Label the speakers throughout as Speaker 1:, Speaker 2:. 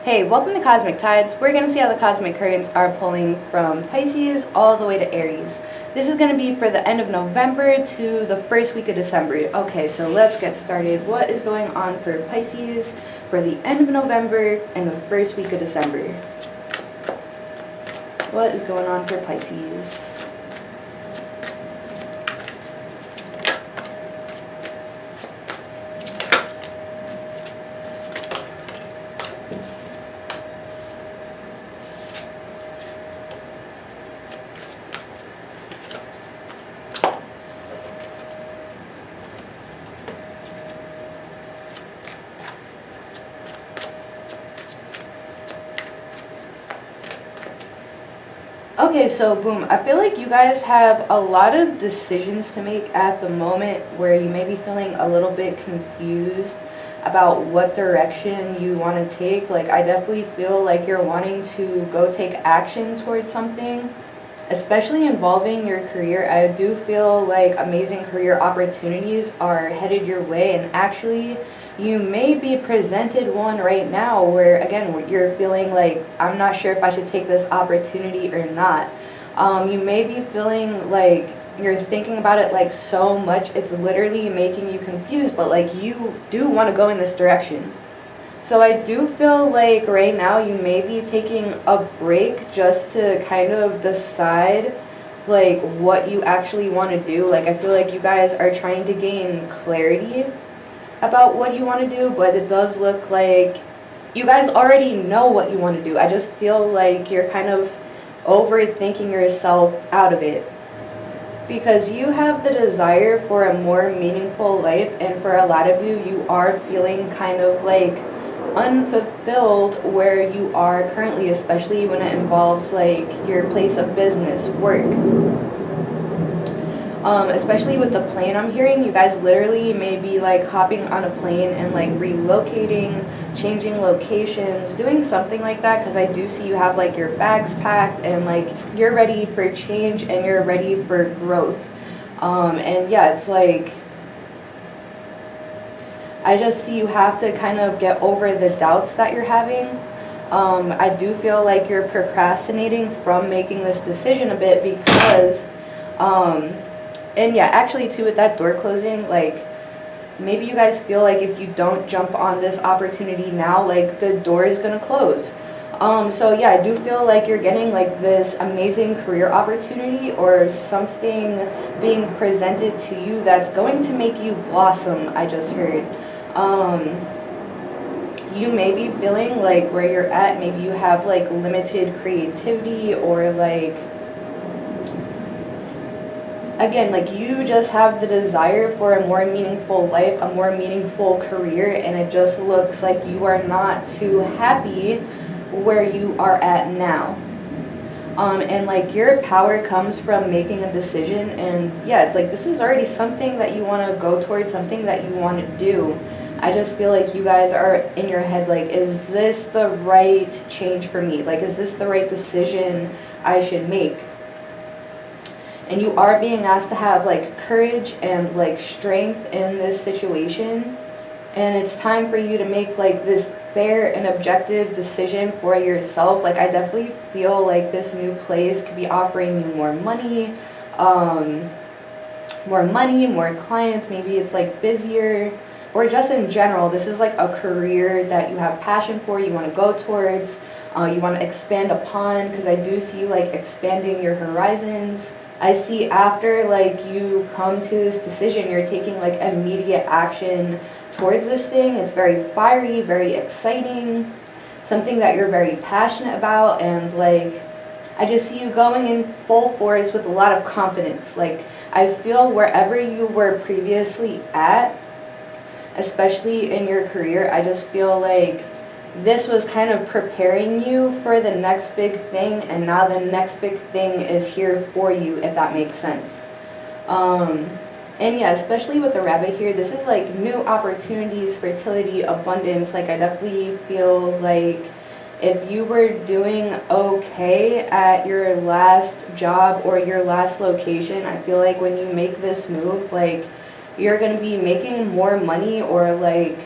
Speaker 1: Hey, welcome to Cosmic Tides. We're going to see how the cosmic currents are pulling from Pisces all the way to Aries. This is going to be for the end of November to the first week of December. Okay, so let's get started. What is going on for Pisces for the end of November and the first week of December? What is going on for Pisces? Okay, so boom, I feel like you guys have a lot of decisions to make at the moment where you may be feeling a little bit confused about what direction you want to take. Like, I definitely feel like you're wanting to go take action towards something, especially involving your career. I do feel like amazing career opportunities are headed your way, and actually you may be presented one right now where, again, you're feeling like, I'm not sure if I should take this opportunity or not. You may be feeling like you're thinking about it like so much, it's literally making you confused, but like you do want to go in this direction. So I do feel like right now you may be taking a break just to kind of decide like what you actually want to do. Like, I feel like you guys are trying to gain clarity about what you want to do, but it does look like you guys already know what you want to do. I just feel like you're kind of overthinking yourself out of it, because you have the desire for a more meaningful life, and for a lot of you, you are feeling kind of like unfulfilled where you are currently, especially when it involves like your place of business, work. Especially with the plane, I'm hearing you guys literally may be like hopping on a plane and like relocating, changing locations, doing something like that, because I do see you have like your bags packed and like you're ready for change and you're ready for growth. And yeah, it's like I just see you have to kind of get over the doubts that you're having. I do feel like you're procrastinating from making this decision a bit because and yeah, actually too, with that door closing, like maybe you guys feel like if you don't jump on this opportunity now, like the door is gonna close. So yeah, I do feel like you're getting like this amazing career opportunity or something being presented to you that's going to make you blossom, I just heard. You may be feeling like where you're at, maybe you have like limited creativity, or like, again, like you just have the desire for a more meaningful life, a more meaningful career, and it just looks like you are not too happy where you are at now. And like your power comes from making a decision, and yeah, it's like this is already something that you want to go towards, something that you want to do. I just feel like you guys are in your head like, is this the right change for me? Like, is this the right decision I should make? And you are being asked to have like courage and like strength in this situation, and it's time for you to make like this fair and objective decision for yourself. Like, I definitely feel like this new place could be offering you more money, more clients. Maybe it's like busier, or just in general, this is like a career that you have passion for, you want to go towards, you want to expand upon, because I do see you like expanding your horizons. I see after like you come to this decision, you're taking like immediate action towards this thing. It's very fiery, very exciting, something that you're very passionate about, and like I just see you going in full force with a lot of confidence. Like, I feel wherever you were previously at, especially in your career, I just feel like this was kind of preparing you for the next big thing, and now the next big thing is here for you, if that makes sense. And yeah, especially with the rabbit here, this is like new opportunities, fertility, abundance. Like, I definitely feel like if you were doing okay at your last job or your last location, I feel like when you make this move, like you're going to be making more money, or like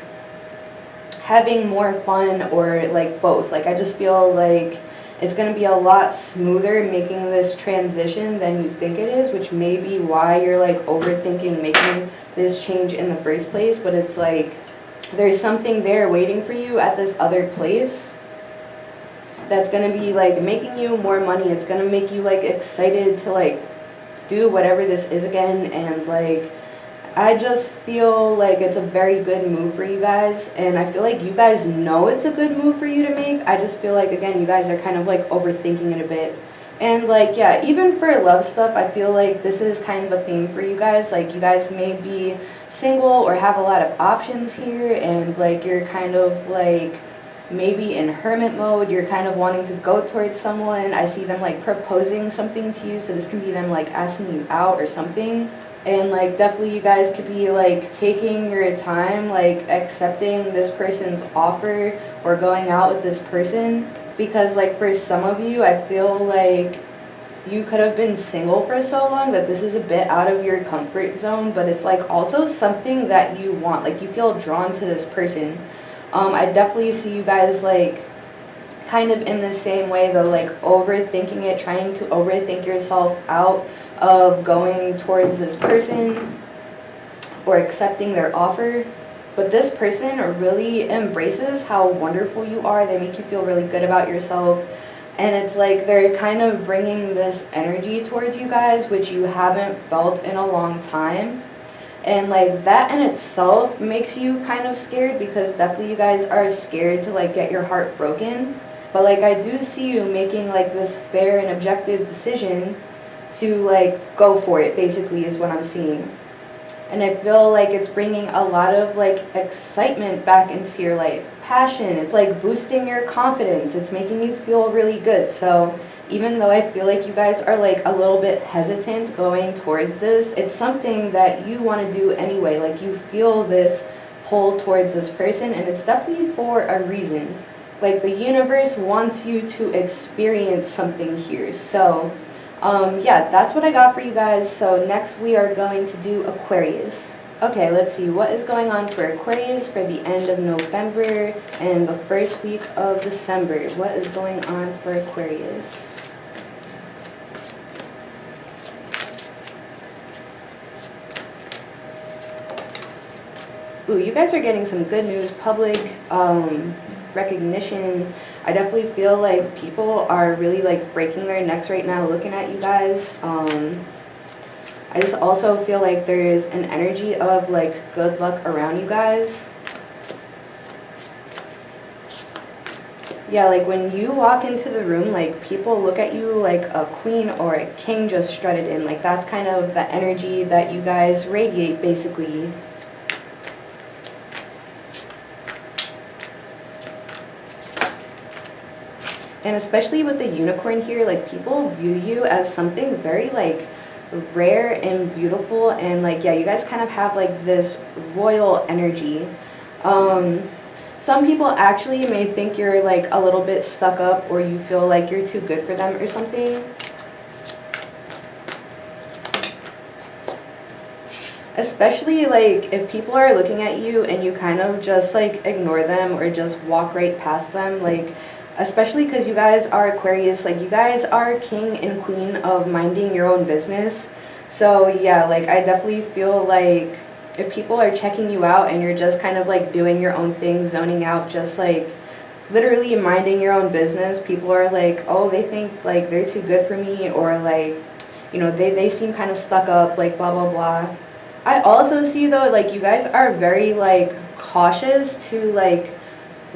Speaker 1: having more fun, or like both. Like I just feel like it's going to be a lot smoother making this transition than you think it is, which may be why you're like overthinking making this change in the first place. But it's like there's something there waiting for you at this other place that's going to be like making you more money. It's going to make you like excited to like do whatever this is again. And like I just feel like it's a very good move for you guys, and I feel like you guys know it's a good move for you to make. I just feel like, again, you guys are kind of like overthinking it a bit. And like, yeah, even for love stuff, I feel like this is kind of a theme for you guys. Like you guys may be single or have a lot of options here, and like you're kind of like maybe in hermit mode. You're kind of wanting to go towards someone. I see them like proposing something to you, so this can be them like asking you out or something. And like definitely you guys could be like taking your time, like accepting this person's offer or going out with this person, because like for some of you, I feel like you could have been single for so long that this is a bit out of your comfort zone, but it's like also something that you want. Like you feel drawn to this person. I definitely see you guys like kind of in the same way though, like overthinking it, trying to overthink yourself out of going towards this person or accepting their offer. But this person really embraces how wonderful you are. They make you feel really good about yourself, and it's like they're kind of bringing this energy towards you guys which you haven't felt in a long time. And like that in itself makes you kind of scared, because definitely you guys are scared to like get your heart broken. But like I do see you making like this fair and objective decision to like go for it, basically, is what I'm seeing. And I feel like it's bringing a lot of like excitement back into your life, passion. It's like boosting your confidence. It's making you feel really good. So even though I feel like you guys are like a little bit hesitant going towards this, it's something that you want to do anyway. Like you feel this pull towards this person, and it's definitely for a reason. Like the universe wants you to experience something here. So yeah, that's what I got for you guys. So next we are going to do Aquarius. Okay, let's see what is going on for Aquarius for the end of November and the first week of December. What is going on for Aquarius? Ooh, you guys are getting some good news, public recognition. I definitely feel like people are really like breaking their necks right now looking at you guys. I just also feel like there is an energy of like good luck around you guys. Yeah, like when you walk into the room, like people look at you like a queen or a king just strutted in. Like that's kind of the energy that you guys radiate, basically. And especially with the unicorn here, like people view you as something very like rare and beautiful, and like yeah, you guys kind of have like this royal energy. Some people actually may think you're like a little bit stuck up, or you feel like you're too good for them or something. Especially like if people are looking at you and you kind of just like ignore them or just walk right past them, like especially because you guys are Aquarius, like you guys are king and queen of minding your own business. So yeah, like I definitely feel like if people are checking you out and you're just kind of like doing your own thing, zoning out, just like literally minding your own business, people are like, oh, they think like they're too good for me, or like, you know, they seem kind of stuck up, like blah blah blah. I also see though, like you guys are very like cautious to like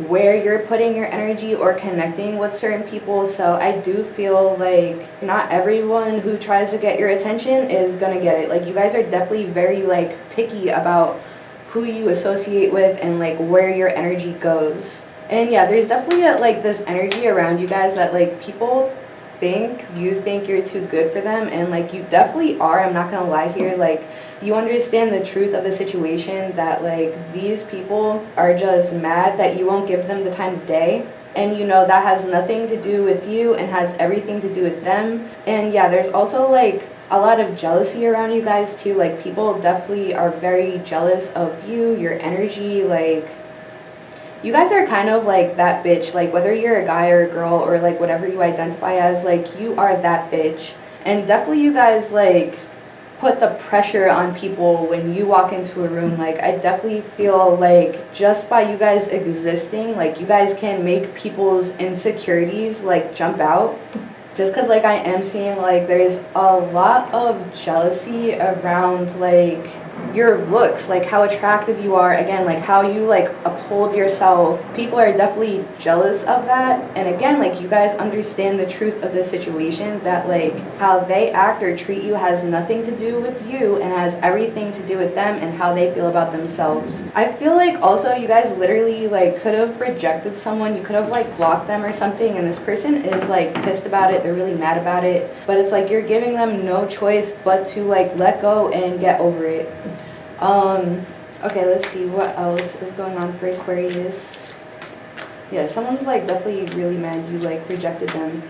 Speaker 1: where you're putting your energy or connecting with certain people. So I do feel like not everyone who tries to get your attention is gonna get it. Like you guys are definitely very like picky about who you associate with and like where your energy goes. And yeah, there's definitely like this energy around you guys that like people think you think you're too good for them, and like you definitely are. I'm not gonna lie here. Like you understand the truth of the situation, that like these people are just mad that you won't give them the time of day, and you know that has nothing to do with you and has everything to do with them. And yeah, there's also like a lot of jealousy around you guys too. Like people definitely are very jealous of you, your energy. Like you guys are kind of like that bitch, like whether you're a guy or a girl or like whatever you identify as, like you are that bitch. And definitely you guys like put the pressure on people when you walk into a room. Like I definitely feel like just by you guys existing, like you guys can make people's insecurities like jump out. Just because like I am seeing like there's a lot of jealousy around like your looks, like how attractive you are, again, like how you like uphold yourself. People are definitely jealous of that. And again, like you guys understand the truth of the situation, that like how they act or treat you has nothing to do with you and has everything to do with them and how they feel about themselves. I feel like also you guys literally like could have rejected someone, you could have like blocked them or something, and this person is like pissed about it, they're really mad about it, but it's like you're giving them no choice but to like let go and get over it. Okay, let's see what else is going on for Aquarius. Yeah, someone's like definitely really mad you like rejected them.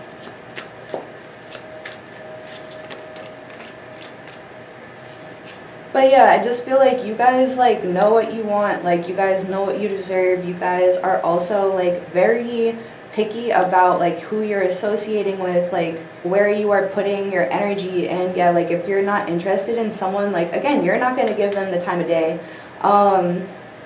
Speaker 1: But yeah, I just feel like you guys like know what you want, like you guys know what you deserve. You guys are also like very picky about like who you're associating with, like where you are putting your energy. And yeah, like if you're not interested in someone, like again, you're not going to give them the time of day.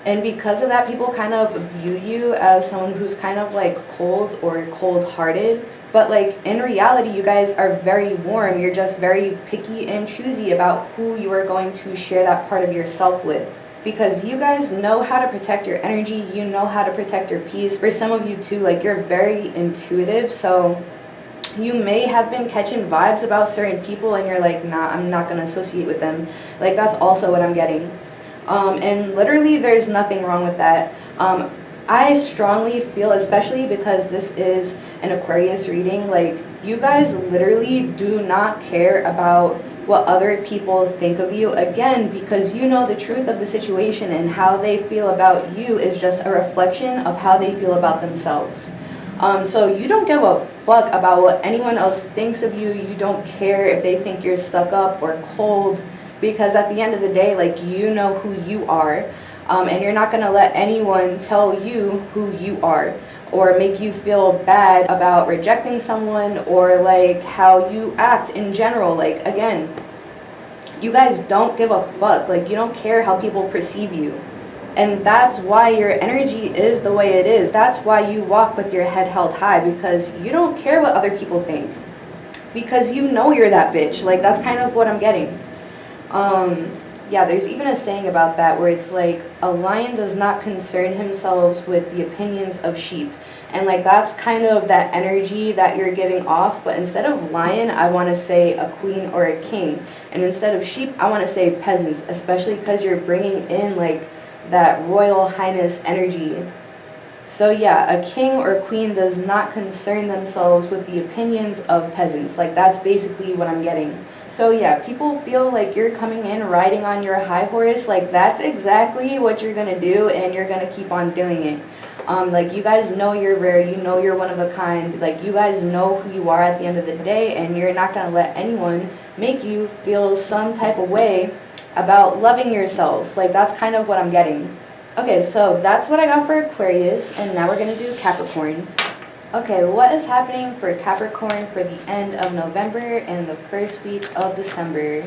Speaker 1: And because of that, people kind of view you as someone who's kind of like cold or cold-hearted. But like in reality, you guys are very warm. You're just very picky and choosy about who you are going to share that part of yourself with. Because you guys know how to protect your energy, you know how to protect your peace. For some of you too, like you're very intuitive, so you may have been catching vibes about certain people and you're like, nah, I'm not gonna associate with them. Like that's also what I'm getting. And literally there's nothing wrong with that. I strongly feel, especially because this is an Aquarius reading, like you guys literally do not care about what other people think of you, again, because you know the truth of the situation, and how they feel about you is just a reflection of how they feel about themselves. So you don't give a fuck about what anyone else thinks of you. You don't care if they think you're stuck up or cold, because at the end of the day, like you know who you are, and you're not gonna let anyone tell you who you are or make you feel bad about rejecting someone, or like how you act in general. Like again, you guys don't give a fuck, like you don't care how people perceive you. And that's why your energy is the way it is. That's why you walk with your head held high, because you don't care what other people think, because you know you're that bitch. Like that's kind of what I'm getting. Yeah, there's even a saying about that where it's like, a lion does not concern himself with the opinions of sheep. And like that's kind of that energy that you're giving off. But instead of lion, I want to say a queen or a king. And instead of sheep, I want to say peasants, especially because you're bringing in like that royal highness energy. So yeah, a king or queen does not concern themselves with the opinions of peasants. Like that's basically what I'm getting. So yeah, people feel like you're coming in riding on your high horse, like that's exactly what you're gonna do, and you're gonna keep on doing it. Like you guys know you're rare, you know you're one of a kind, like you guys know who you are at the end of the day, and you're not gonna let anyone make you feel some type of way about loving yourself. Like that's kind of what I'm getting. Okay, so that's what I got for Aquarius, and now we're gonna do Capricorn. Okay, what is happening for Capricorn for the end of November and the first week of December?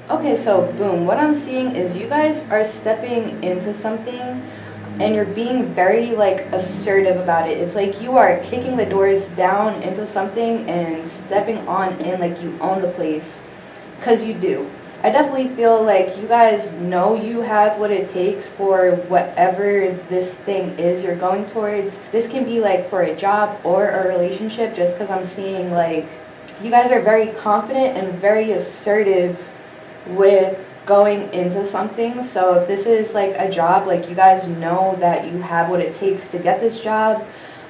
Speaker 1: Okay, so boom, what I'm seeing is you guys are stepping into something and you're being very like assertive about it. It's like you are kicking the doors down into something and stepping on in like you own the place, because you do. I definitely feel like you guys know you have what it takes for whatever this thing is you're going towards. This can be like for a job or a relationship, just because I'm seeing like you guys are very confident and very assertive with going into something. So if this is like a job, like you guys know that you have what it takes to get this job.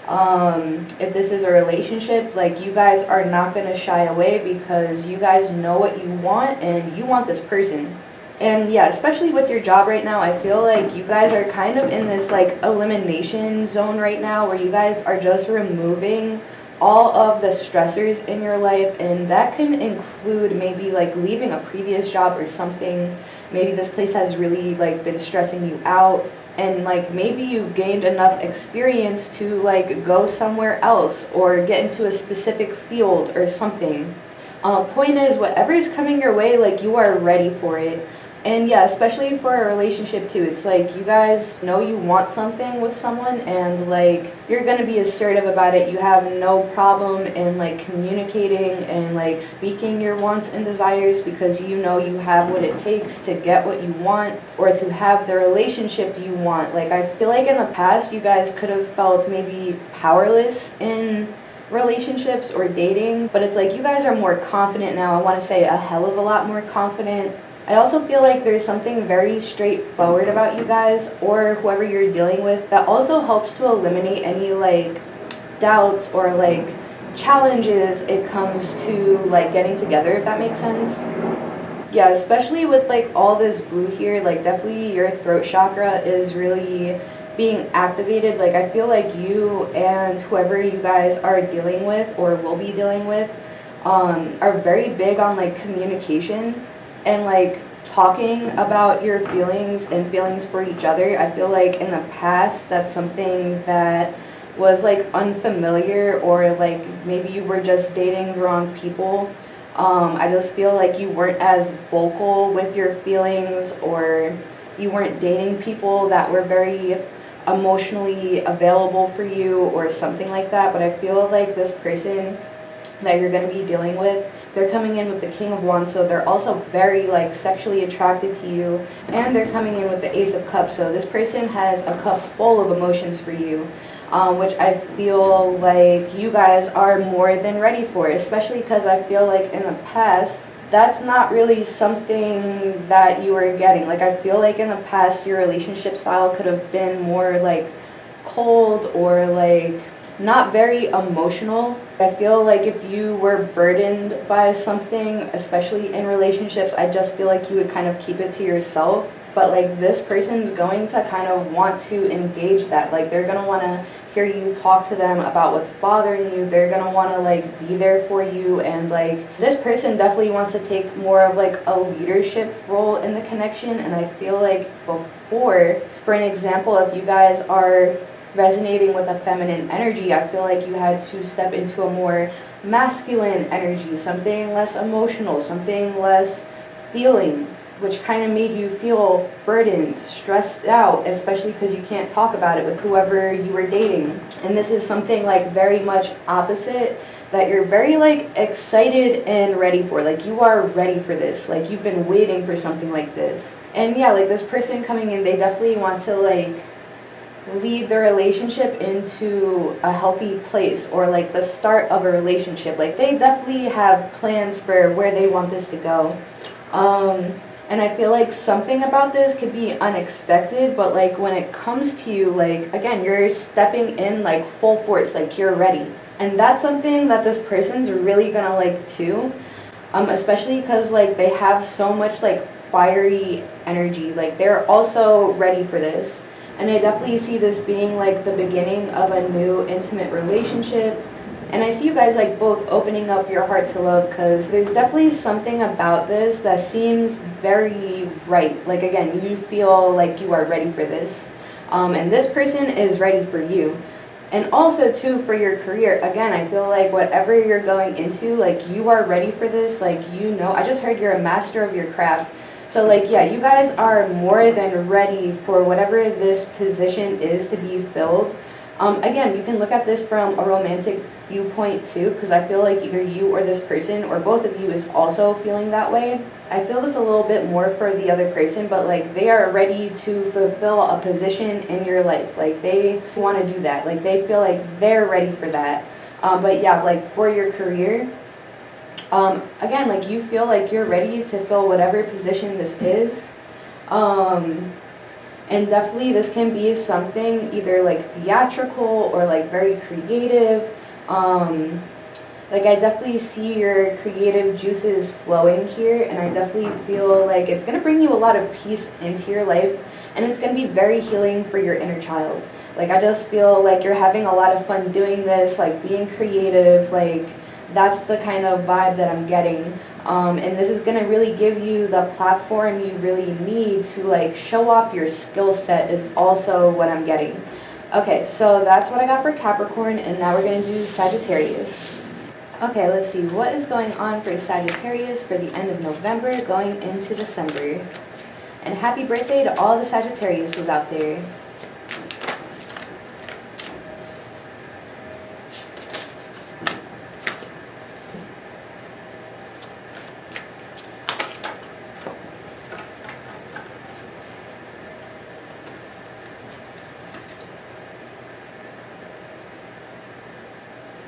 Speaker 1: If this is a relationship, like you guys are not going to shy away, because you guys know what you want and you want this person. And yeah, especially with your job right now, I feel like you guys are kind of in this like elimination zone right now, where you guys are just removing all of the stressors in your life, and that can include maybe like leaving a previous job or something. Maybe this place has really like been stressing you out. and like maybe you've gained enough experience to like go somewhere else or get into a specific field or something. Point is, whatever is coming your way, like you are ready for it. And yeah, especially for a relationship too, it's like you guys know you want something with someone, and like you're gonna be assertive about it. You have no problem in like communicating and like speaking your wants and desires, because you know you have what it takes to get what you want or to have the relationship you want. Like I feel like in the past you guys could have felt maybe powerless in relationships or dating, but it's like you guys are more confident now. I want to say a hell of a lot more confident. I also feel like there's something very straightforward about you guys, or whoever you're dealing with, that also helps to eliminate any like doubts or like challenges it comes to like getting together, if that makes sense. Yeah, especially with like all this blue here, like definitely your throat chakra is really being activated. Like I feel like you and whoever you guys are dealing with or will be dealing with are very big on like communication and like talking about your feelings and feelings for each other. I feel like in the past that's something that was like unfamiliar, or like maybe you were just dating the wrong people. I just feel like you weren't as vocal with your feelings, or you weren't dating people that were very emotionally available for you or something like that. But I feel like this person that you're going to be dealing with, they're coming in with the King of Wands, so they're also very like sexually attracted to you, and they're coming in with the Ace of Cups, so this person has a cup full of emotions for you, which I feel like you guys are more than ready for, especially because I feel like in the past that's not really something that you were getting. Like I feel like in the past your relationship style could have been more like cold or like not very emotional. I feel like if you were burdened by something, especially in relationships, I just feel like you would kind of keep it to yourself. But like this person's going to kind of want to engage that. Like they're going to want to hear you talk to them about what's bothering you. They're going to want to like be there for you. And like this person definitely wants to take more of like a leadership role in the connection. And I feel like before, for an example, if you guys are resonating with a feminine energy, I feel like you had to step into a more masculine energy, something less emotional, something less feeling, which kind of made you feel burdened, stressed out, especially because you can't talk about it with whoever you were dating. And this is something like very much opposite, that you're very like excited and ready for. Like you are ready for this, like you've been waiting for something like this. And yeah, like this person coming in, they definitely want to like lead the relationship into a healthy place, or like the start of a relationship. Like they definitely have plans for where they want this to go. And I feel like something about this could be unexpected, but like when it comes to you, like again, you're stepping in like full force, like you're ready. And that's something that this person's really gonna like too, especially because like they have so much like fiery energy. Like they're also ready for this. And I definitely see this being like the beginning of a new intimate relationship. And I see you guys like both opening up your heart to love, because there's definitely something about this that seems very right. Like again, you feel like you are ready for this. And this person is ready for you. And also too, for your career, again, I feel like whatever you're going into, like you are ready for this. Like, you know, I just heard you're a master of your craft. So like, yeah, you guys are more than ready for whatever this position is to be filled. Again, you can look at this from a romantic viewpoint too, because I feel like either you or this person or both of you is also feeling that way. I feel this a little bit more for the other person, but like they are ready to fulfill a position in your life. Like they want to do that. Like they feel like they're ready for that. But yeah, like for your career, again, like you feel like you're ready to fill whatever position this is. And definitely this can be something either like theatrical or like very creative. Like I definitely see your creative juices flowing here, and I definitely feel like it's going to bring you a lot of peace into your life, and it's going to be very healing for your inner child. Like I just feel like you're having a lot of fun doing this, like being creative, like That's the kind of vibe that I'm getting. And this is going to really give you the platform you really need to like show off your skill set is also what I'm getting. Okay, so that's what I got for Capricorn, and now we're going to do Sagittarius. Okay, let's see what is going on for Sagittarius for the end of November going into December. And happy birthday to all the Sagittariuses out there.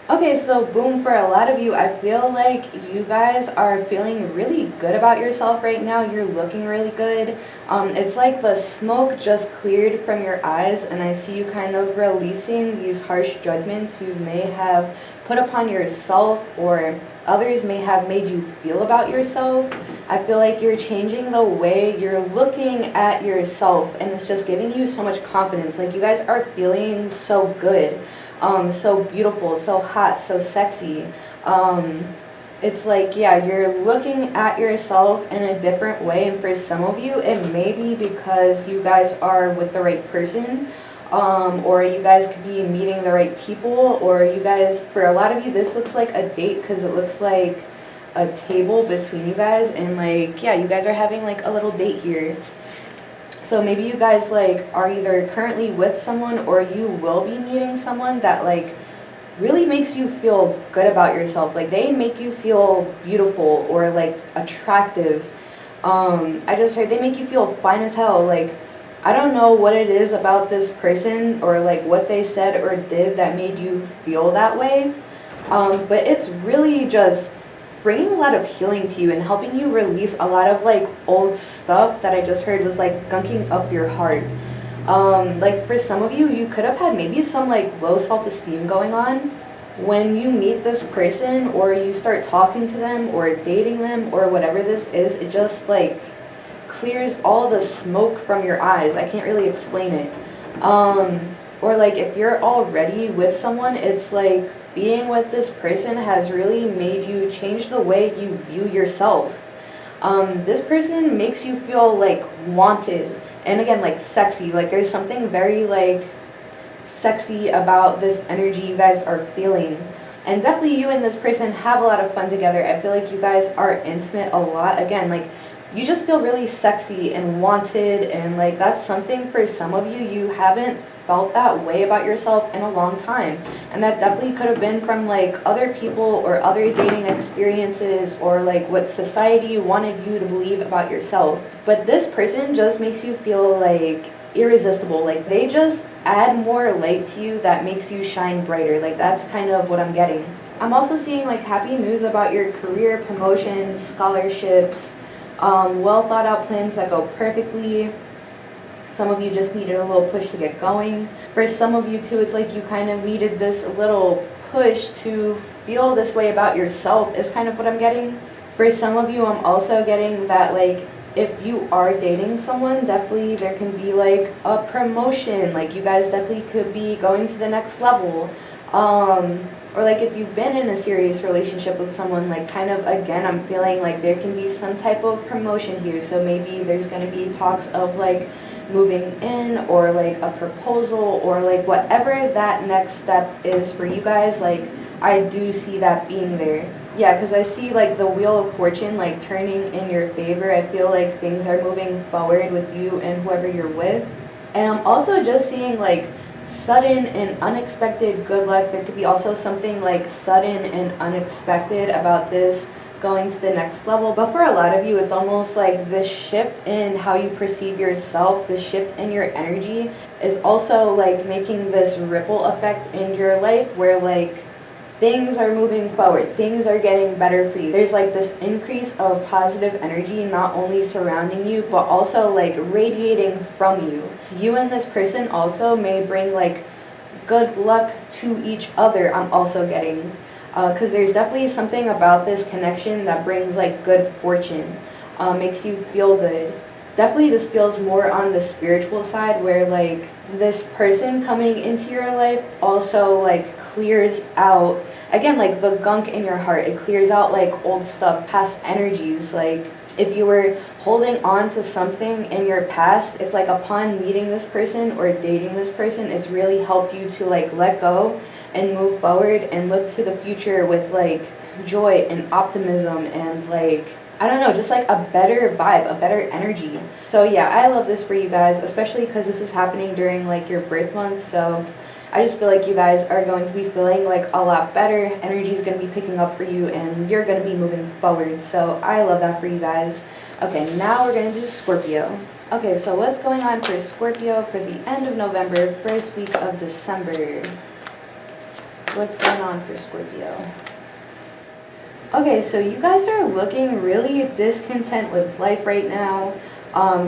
Speaker 1: Okay, so boom, for a lot of you, I feel like you guys are feeling really good about yourself right now. You're looking really good. It's like the smoke just cleared from your eyes, and I see you kind of releasing these harsh judgments you may have put upon yourself or others may have made you feel about yourself. I feel like you're changing the way you're looking at yourself, and it's just giving you so much confidence. Like you guys are feeling so good. So beautiful, so hot, so sexy. It's like, yeah, you're looking at yourself in a different way, and for some of you, it may be because you guys are with the right person, or you guys could be meeting the right people, or you guys, for a lot of you, this looks like a date because it looks like a table between you guys, and like, yeah, you guys are having like a little date here. So maybe you guys like are either currently with someone or you will be meeting someone that like really makes you feel good about yourself. Like they make you feel beautiful or like attractive. I just heard they make you feel fine as hell. Like I don't know what it is about this person or like what they said or did that made you feel that way. But it's really just bringing a lot of healing to you and helping you release a lot of like old stuff that I just heard was like gunking up your heart. Like for some of you, you could have had maybe some like low self-esteem going on. When you meet this person or you start talking to them or dating them or whatever this is, it just like clears all the smoke from your eyes. I can't really explain it. Or like if you're already with someone, it's like being with this person has really made you change the way you view yourself. This person makes you feel like wanted, and again like sexy. Like there's something very like sexy about this energy you guys are feeling, and definitely you and this person have a lot of fun together. I feel like you guys are intimate a lot. Again, like you just feel really sexy and wanted, and like that's something for some of you. You haven't felt that way about yourself in a long time, and that definitely could have been from like other people or other dating experiences or like what society wanted you to believe about yourself. But this person just makes you feel like irresistible. Like they just add more light to you that makes you shine brighter. Like that's kind of what I'm getting. I'm also seeing like happy news about your career, promotions, scholarships, well thought out plans that go perfectly. Some of you just needed a little push to get going. For some of you too, it's like you kind of needed this little push to feel this way about yourself is kind of what I'm getting. For some of you, I'm also getting that like if you are dating someone, definitely there can be like a promotion. Like you guys definitely could be going to the next level. Or like if you've been in a serious relationship with someone, like kind of again, I'm feeling like there can be some type of promotion here. So maybe there's going to be talks of like moving in or like a proposal or like whatever that next step is for you guys. Like I do see that being there. Yeah, because I see like the wheel of fortune like turning in your favor. I feel like things are moving forward with you and whoever you're with. And I'm also just seeing like sudden and unexpected good luck. There could be also something like sudden and unexpected about this going to the next level. But for a lot of you, it's almost like this shift in how you perceive yourself, this shift in your energy is also like making this ripple effect in your life where like things are moving forward, things are getting better for you. There's like this increase of positive energy not only surrounding you but also like radiating from you. You and this person also may bring like good luck to each other. I'm also getting because there's definitely something about this connection that brings like good fortune, makes you feel good. Definitely this feels more on the spiritual side where like this person coming into your life also like clears out, again, like the gunk in your heart. It clears out like old stuff, past energies. Like if you were holding on to something in your past, it's like upon meeting this person or dating this person, it's really helped you to like let go and move forward and look to the future with like joy and optimism and like, I don't know, just like a better vibe, a better energy. So yeah, I love this for you guys, especially because this is happening during like your birth month. So I just feel like you guys are going to be feeling like a lot better. Energy is going to be picking up for you and you're going to be moving forward. So I love that for you guys. Okay, now we're going to do Scorpio. Okay, so what's going on for Scorpio for the end of November, first week of December? What's going on for Scorpio? Okay, so you guys are looking really discontent with life right now.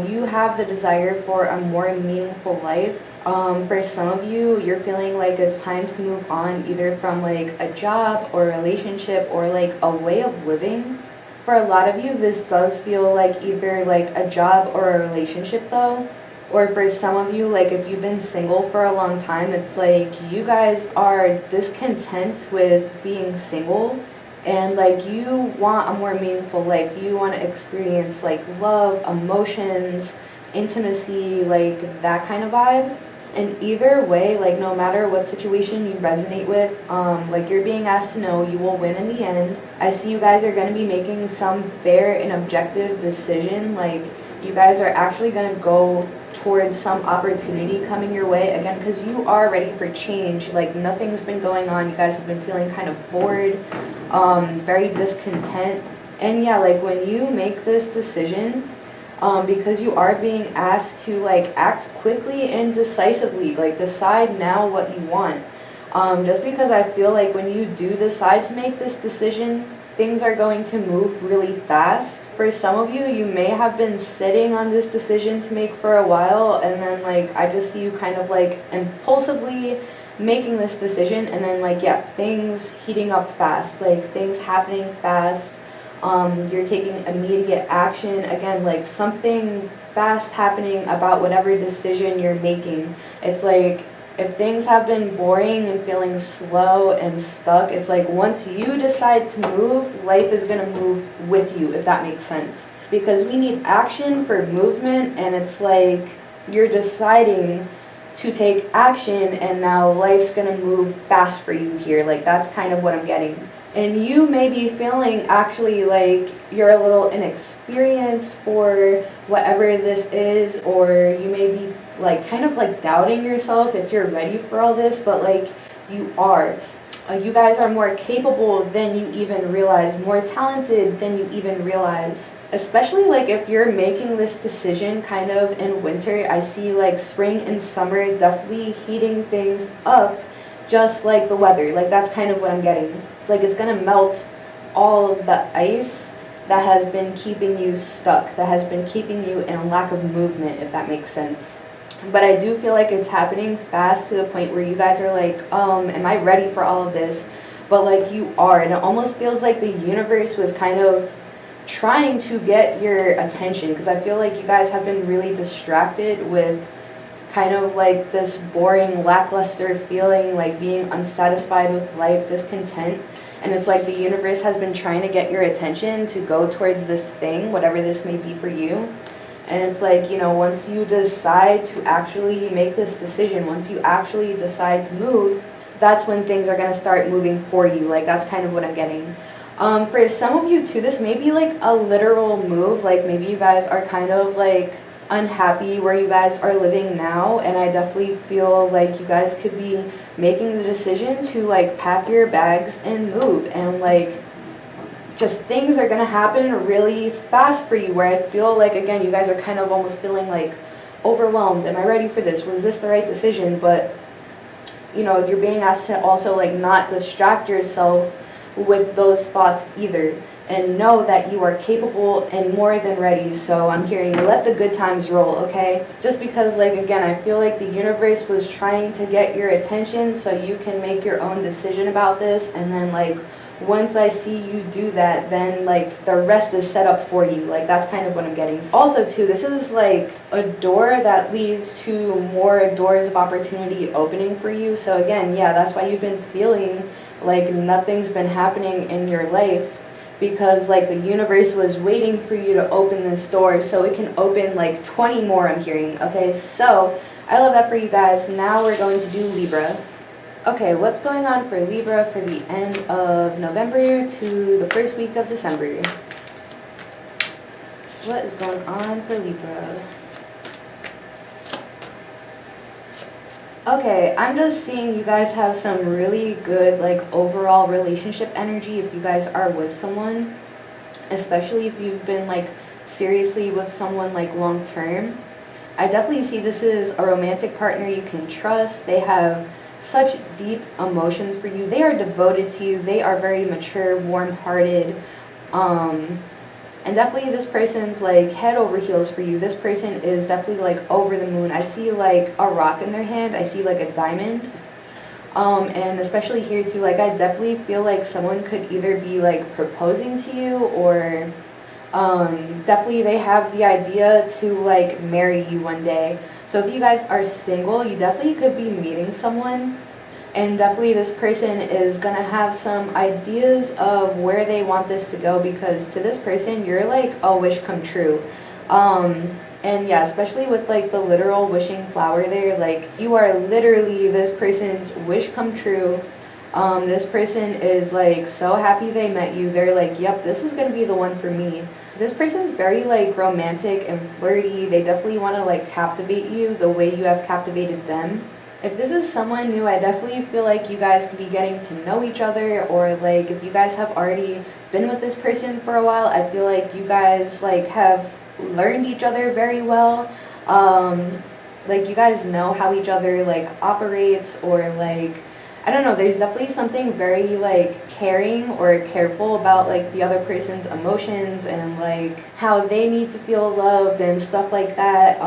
Speaker 1: You have the desire for a more meaningful life. For some of you, you're feeling like it's time to move on either from like a job or a relationship or like a way of living. For a lot of you, this does feel like either like a job or a relationship though. Or for some of you, like if you've been single for a long time, it's like you guys are discontent with being single. And like you want a more meaningful life. You want to experience like love, emotions, intimacy, like that kind of vibe. And either way, like no matter what situation you resonate with, like you're being asked to know, you will win in the end. I see you guys are going to be making some fair and objective decision. Like you guys are actually going to go towards some opportunity coming your way, again, because you are ready for change. Like nothing's been going on. You guys have been feeling kind of bored, very discontent. And yeah, like when you make this decision, because you are being asked to like act quickly and decisively, like decide now what you want. Just because I feel like when you do decide to make this decision, things are going to move really fast. For some of you, you may have been sitting on this decision to make for a while, and then like I just see you kind of like impulsively making this decision, and then like yeah, things heating up fast, like things happening fast. You're taking immediate action, again, like something fast happening about whatever decision you're making. It's like if things have been boring and feeling slow and stuck, it's like once you decide to move, life is going to move with you, if that makes sense. Because we need action for movement, and it's like you're deciding to take action, and now life's going to move fast for you here. Like that's kind of what I'm getting. And you may be feeling actually like you're a little inexperienced for whatever this is, or you may be like kind of like doubting yourself if you're ready for all this, but like you are. You guys are more capable than you even realize, more talented than you even realize. Especially like if you're making this decision kind of in winter, I see like spring and summer definitely heating things up, just like the weather. Like that's kind of what I'm getting. It's like it's gonna melt all of the ice that has been keeping you stuck, that has been keeping you in lack of movement, if that makes sense. But I do feel like it's happening fast to the point where you guys are like, am I ready for all of this? But like you are, and it almost feels like the universe was kind of trying to get your attention, because I feel like you guys have been really distracted with kind of like this boring, lackluster feeling, like being unsatisfied with life, discontent. And it's like the universe has been trying to get your attention to go towards this thing, whatever this may be for you. And it's like, you know, once you decide to actually make this decision, once you actually decide to move, that's when things are going to start moving for you. Like, that's kind of what I'm getting. For some of you, too, this may be like a literal move. Like, maybe you guys are kind of like unhappy where you guys are living now. And I definitely feel like you guys could be making the decision to like pack your bags and move. And like, just things are going to happen really fast for you, where I feel like, again, you guys are kind of almost feeling like overwhelmed. Am I ready for this? Was this the right decision? But, you know, you're being asked to also like not distract yourself with those thoughts either. and know that you are capable and more than ready. So I'm hearing let the good times roll, okay? Just because, like, again, I feel like the universe was trying to get your attention so you can make your own decision about this, and then, like, once I see you do that, then, like, the rest is set up for you. Like, that's kind of what I'm getting. Also, too, this is, like, a door that leads to more doors of opportunity opening for you. So, again, yeah, that's why you've been feeling like nothing's been happening in your life, because, like, the universe was waiting for you to open this door so it can open, like, 20 more, I'm hearing. Okay, so I love that for you guys. Now we're going to do Libra. Okay, what's going on for Libra for the end of November to the first week of December? What is going on for Libra? Okay, I'm just seeing you guys have some really good, like, overall relationship energy if you guys are with someone, especially if you've been, like, seriously with someone, like, long term. I definitely see this is a romantic partner you can trust. They have such deep emotions for you. They are devoted to you. They are very mature, warm-hearted, and definitely this person's, like, head over heels for you. This person is definitely, like, over the moon. I see, like, a rock in their hand. I see, like, a diamond. And especially here too, like, I definitely feel like someone could either be, like, proposing to you, or definitely they have the idea to, like, marry you one day. So if you guys are single, you definitely could be meeting someone, and definitely this person is gonna have some ideas of where they want this to go, because to this person, you're like a wish come true. And yeah, especially with, like, the literal wishing flower there, like, you are literally this person's wish come true. This person is, like, so happy they met you. They're like, yep, this is gonna be the one for me. This person's very, like, romantic and flirty. They definitely want to, like, captivate you the way you have captivated them. If this is someone new, I definitely feel like you guys could be getting to know each other, or, like, if you guys have already been with this person for a while, I feel like you guys, like, have learned each other very well. Like, you guys know how each other, like, operates, or, like, I don't know, there's definitely something very, like, caring or careful about, like, the other person's emotions and, like, how they need to feel loved and stuff like that.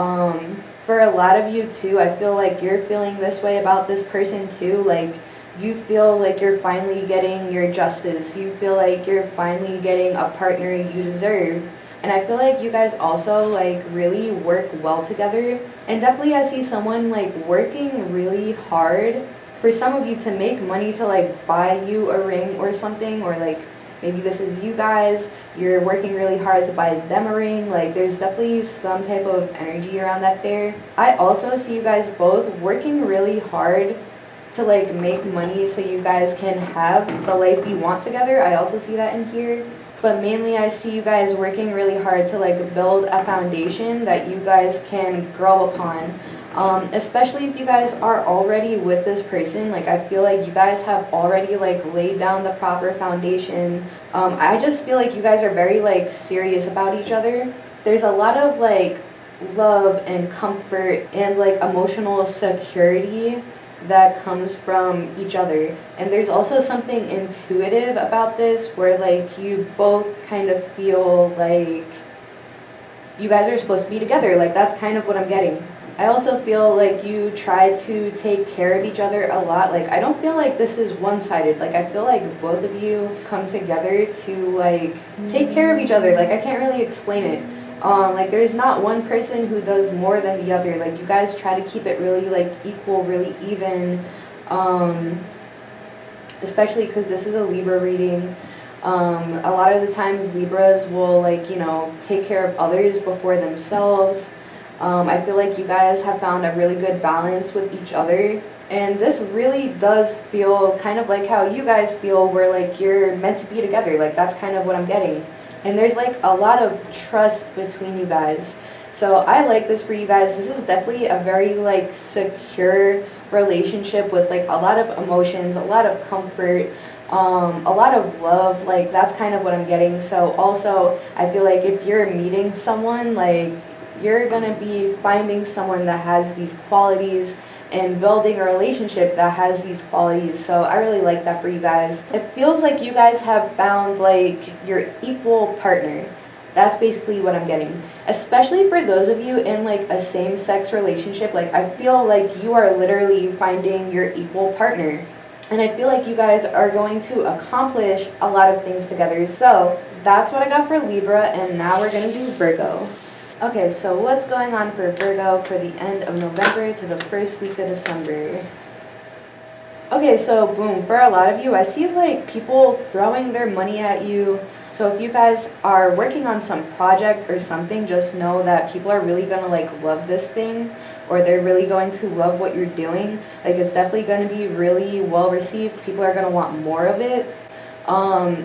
Speaker 1: For a lot of you too, I feel like you're feeling this way about this person too. Like, you feel like you're finally getting your justice. You feel like you're finally getting a partner you deserve. And I feel like you guys also, like, really work well together. And definitely I see someone, like, working really hard for some of you to make money to, like, buy you a ring or something, or, like, maybe this is you guys, you're working really hard to buy them a ring. Like, there's definitely some type of energy around that there. I also see you guys both working really hard to, like, make money so you guys can have the life you want together. I also see that in here. But mainly I see you guys working really hard to, like, build a foundation that you guys can grow upon. Especially if you guys are already with this person, like, I feel like you guys have already, like, laid down the proper foundation. I just feel like you guys are very, like, serious about each other. There's a lot of, like, love and comfort and, like, emotional security that comes from each other. And there's also something intuitive about this where, like, you both kind of feel like you guys are supposed to be together. Like, that's kind of what I'm getting. I also feel like you try to take care of each other a lot. Like, I don't feel like this is one-sided. Like, I feel like both of you come together to, like, take care of each other. Like, I can't really explain it. Like, there's not one person who does more than the other. Like, you guys try to keep it really, like, equal, really even. Especially because this is a Libra reading. A lot of the times Libras will, like, you know, take care of others before themselves. I feel like you guys have found a really good balance with each other. And this really does feel kind of like how you guys feel, where, like, you're meant to be together. Like, that's kind of what I'm getting. And there's, like, a lot of trust between you guys. So I like this for you guys. This is definitely a very, like, secure relationship with, like, a lot of emotions, a lot of comfort, a lot of love. Like, that's kind of what I'm getting. So also, I feel like if you're meeting someone, like, you're gonna be finding someone that has these qualities, and building a relationship that has these qualities. So I really like that for you guys. It feels like you guys have found like your equal partner. That's basically what I'm getting. Especially for those of you in like a same-sex relationship, like I feel like you are literally finding your equal partner. And I feel like you guys are going to accomplish a lot of things together. So that's what I got for Libra, and now we're going to do Virgo. Okay, so what's going on for Virgo for the end of November to the first week of December? Okay, so boom, for a lot of you, I see like people throwing their money at you. So if you guys are working on some project or something, just know that people are really gonna like love this thing, or they're really going to love what you're doing. Like it's definitely going to be really well received. People are going to want more of it.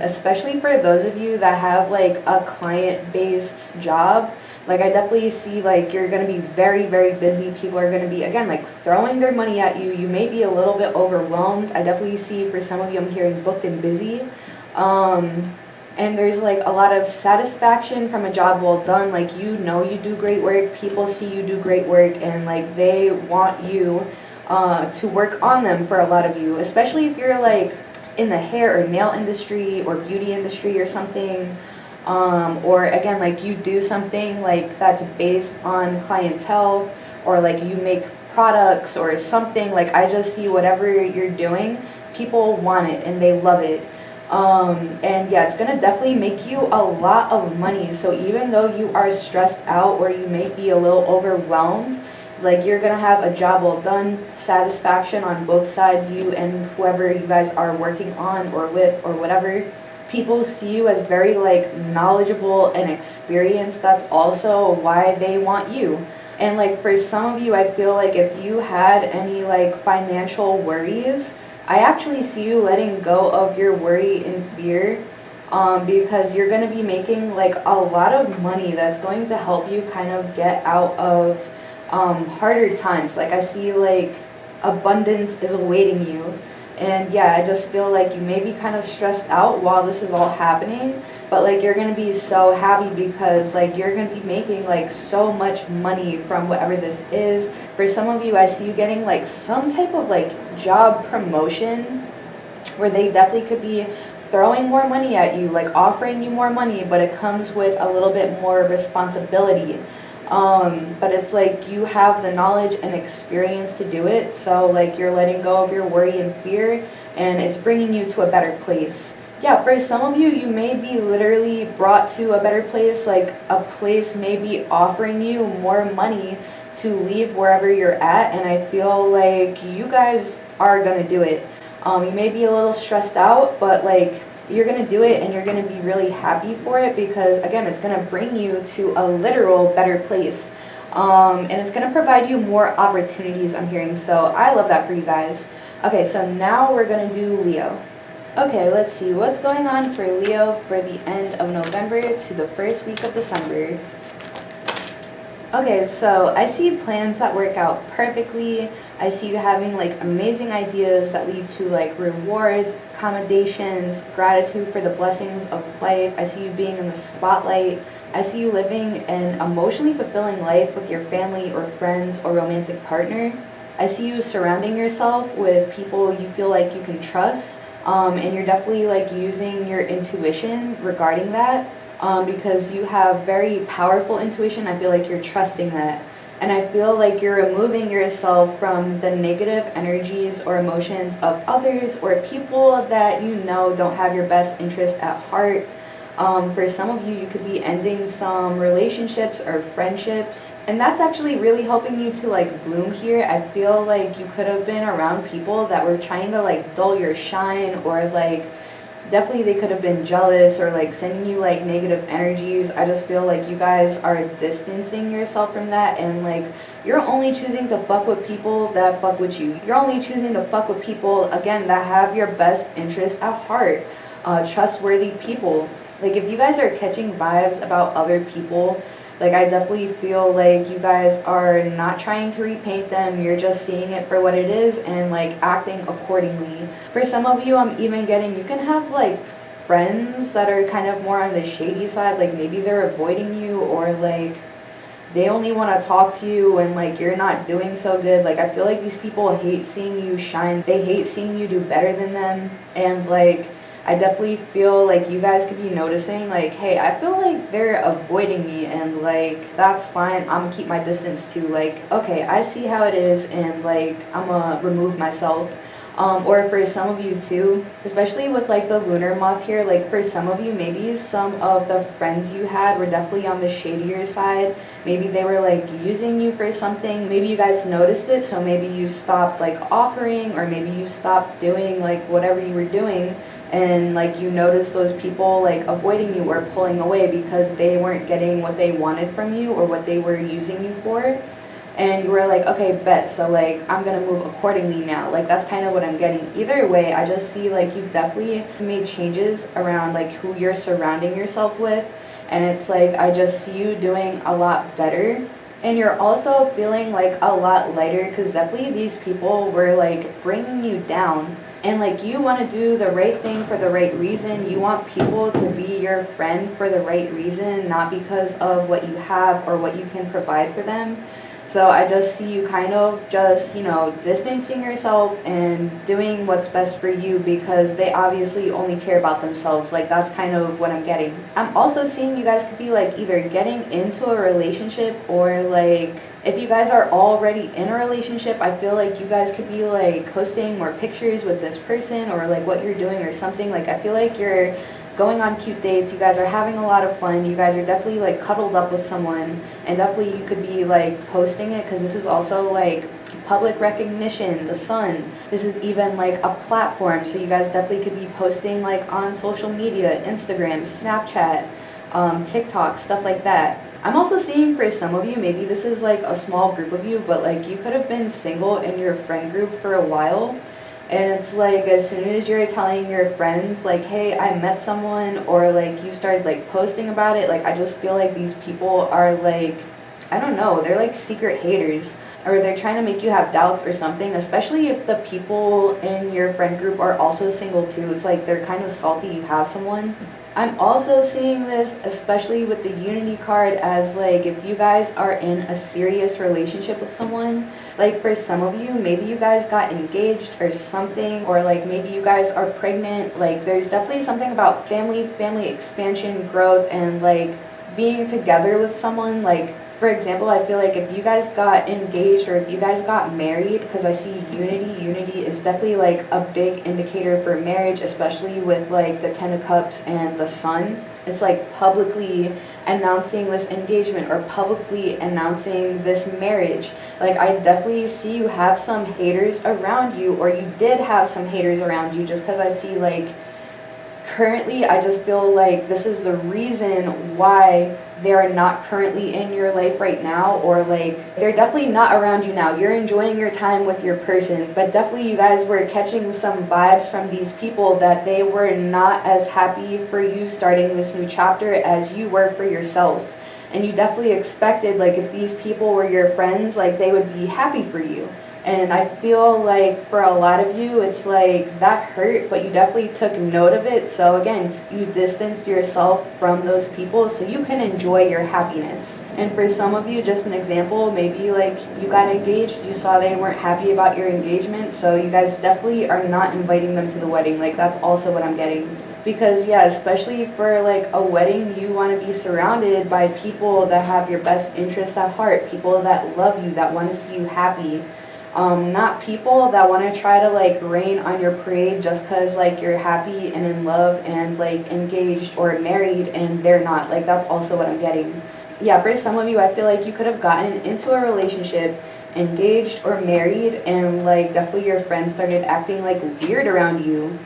Speaker 1: Especially for those of you that have like a client-based job. Like I definitely see like you're going to be very, very busy. People are going to be, again, like throwing their money at you. You may be a little bit overwhelmed. I definitely see for some of you, I'm hearing booked and busy. And there's like a lot of satisfaction from a job well done. Like, you know, you do great work. People see you do great work, and like they want you to work on them for a lot of you, especially if you're like in the hair or nail industry or beauty industry or something. Or again, like you do something like that's based on clientele, or like you make products or something. Like I just see whatever you're doing, people want it and they love it. And yeah, it's gonna definitely make you a lot of money. So even though you are stressed out or you may be a little overwhelmed, like you're gonna have a job well done, satisfaction on both sides, you and whoever you guys are working on or with or whatever. People see you as very like knowledgeable and experienced. That's also why they want you. And like for some of you, I feel like if you had any like financial worries, I actually see you letting go of your worry and fear, because you're going to be making like a lot of money that's going to help you kind of get out of harder times. Like I see like abundance is awaiting you. And yeah, I just feel like you may be kind of stressed out while this is all happening, but like you're going to be so happy because like you're going to be making like so much money from whatever this is. For some of you, I see you getting like some type of like job promotion where they definitely could be throwing more money at you, like offering you more money, but it comes with a little bit more responsibility. But it's like you have the knowledge and experience to do it, so like you're letting go of your worry and fear, and it's bringing you to a better place. Yeah, for some of you, you may be literally brought to a better place. Like a place may be offering you more money to leave wherever you're at, and I feel like you guys are gonna do it. You may be a little stressed out, but like you're going to do it and you're going to be really happy for it because, again, it's going to bring you to a literal better place. And it's going to provide you more opportunities, I'm hearing. So I love that for you guys. Okay, so now we're going to do Leo. Okay, let's see what's going on for Leo for the end of November to the first week of December. Okay, so I see plans that work out perfectly. I see you having like amazing ideas that lead to like rewards, accommodations, gratitude for the blessings of life. I see you being in the spotlight. I see you living an emotionally fulfilling life with your family or friends or romantic partner. I see you surrounding yourself with people you feel like you can trust, and you're definitely like using your intuition regarding that. Because you have very powerful intuition. I feel like you're trusting that. And I feel like you're removing yourself from the negative energies or emotions of others or people that you know don't have your best interest at heart. For some of you, you could be ending some relationships or friendships. And that's actually really helping you to like bloom here. I feel like you could have been around people that were trying to like dull your shine, or like definitely they could have been jealous or like sending you like negative energies. I just feel like you guys are distancing yourself from that, and like you're only choosing to fuck with people that fuck with you. You're only choosing to fuck with people, again, that have your best interest at heart. Trustworthy people. Like if you guys are catching vibes about other people, like I definitely feel like you guys are not trying to repaint them. You're just seeing it for what it is and like acting accordingly. For some of you, I'm even getting, you can have like friends that are kind of more on the shady side. Like maybe they're avoiding you, or like they only want to talk to you when like you're not doing so good. Like I feel like these people hate seeing you shine. They hate seeing you do better than them. And like I definitely feel like you guys could be noticing like, hey, I feel like they're avoiding me, and like that's fine. I'm gonna keep my distance too. Like, okay, I see how it is, and like I'm gonna remove myself. Or for some of you too, especially with like the lunar month here, like for some of you, maybe some of the friends you had were definitely on the shadier side. Maybe they were like using you for something. Maybe you guys noticed it, so maybe you stopped like offering, or maybe you stopped doing like whatever you were doing, and like you noticed those people like avoiding you or pulling away because they weren't getting what they wanted from you or what they were using you for. And you were like, okay, bet, so like I'm gonna move accordingly now. Like that's kind of what I'm getting. Either way, I just see like you've definitely made changes around like who you're surrounding yourself with, and it's like I just see you doing a lot better. And you're also feeling like a lot lighter, because definitely these people were like bringing you down. And like you want to do the right thing for the right reason. You want people to be your friend for the right reason, not because of what you have or what you can provide for them. So I just see you kind of just, you know, distancing yourself and doing what's best for you, because they obviously only care about themselves. Like that's kind of what I'm getting. I'm also seeing you guys could be like either getting into a relationship, or like if you guys are already in a relationship, I feel like you guys could be like posting more pictures with this person, or like what you're doing or something. Like I feel like you're going on cute dates, you guys are having a lot of fun, you guys are definitely like cuddled up with someone, and definitely you could be like posting it, because this is also like public recognition, the sun. This is even like a platform, so you guys definitely could be posting like on social media, Instagram, Snapchat, TikTok, stuff like that. I'm also seeing for some of you, maybe this is like a small group of you, but like you could have been single in your friend group for a while. And it's like as soon as you're telling your friends like, hey, I met someone, or like you started like posting about it, like I just feel like these people are like, I don't know, they're like secret haters, or they're trying to make you have doubts or something, especially if the people in your friend group are also single too. It's like they're kind of salty you have someone. I'm also seeing this, especially with the Unity card, as like if you guys are in a serious relationship with someone. Like for some of you, maybe you guys got engaged or something, or like maybe you guys are pregnant. Like there's definitely something about family expansion, growth, and like being together with someone. Like for example, I feel like if you guys got engaged or if you guys got married, because I see unity is definitely like a big indicator for marriage, especially with like the 10 of Cups and the Sun. It's like publicly announcing this engagement or publicly announcing this marriage. Like I definitely see you have some haters around you, or you did have some haters around you, just because I see like currently I just feel like this is the reason why they are not currently in your life right now, or like they're definitely not around you now. You're enjoying your time with your person, but definitely you guys were catching some vibes from these people that they were not as happy for you starting this new chapter as you were for yourself. And you definitely expected like if these people were your friends, like they would be happy for you. And I feel like for a lot of you, it's like that hurt, but you definitely took note of it. So again, you distanced yourself from those people so you can enjoy your happiness. And for some of you, just an example, maybe like you got engaged, you saw they weren't happy about your engagement, so you guys definitely are not inviting them to the wedding. Like that's also what I'm getting. Because yeah, especially for like a wedding, you want to be surrounded by people that have your best interests at heart, people that love you, that want to see you happy. Not people that want to try to like rain on your parade just because like you're happy and in love and like engaged or married and they're not. Like that's also what I'm getting. Yeah, for some of you, I feel like you could have gotten into a relationship, engaged or married, and like definitely your friends started acting like weird around you.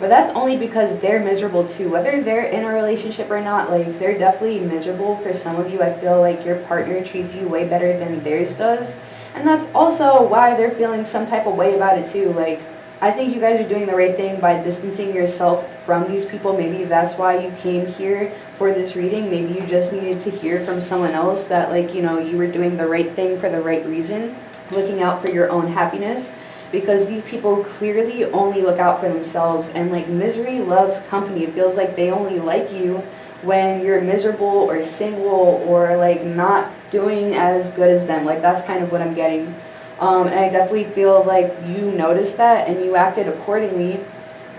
Speaker 1: But that's only because they're miserable too. Whether they're in a relationship or not, like they're definitely miserable. For some of you, I feel like your partner treats you way better than theirs does. And that's also why they're feeling some type of way about it too. Like, I think you guys are doing the right thing by distancing yourself from these people. Maybe that's why you came here for this reading. Maybe you just needed to hear from someone else that like, you know, you were doing the right thing for the right reason, looking out for your own happiness. Because these people clearly only look out for themselves, and like misery loves company. It feels like they only like you when you're miserable or single or like not doing as good as them. Like that's kind of what I'm getting. And I definitely feel like you noticed that and you acted accordingly,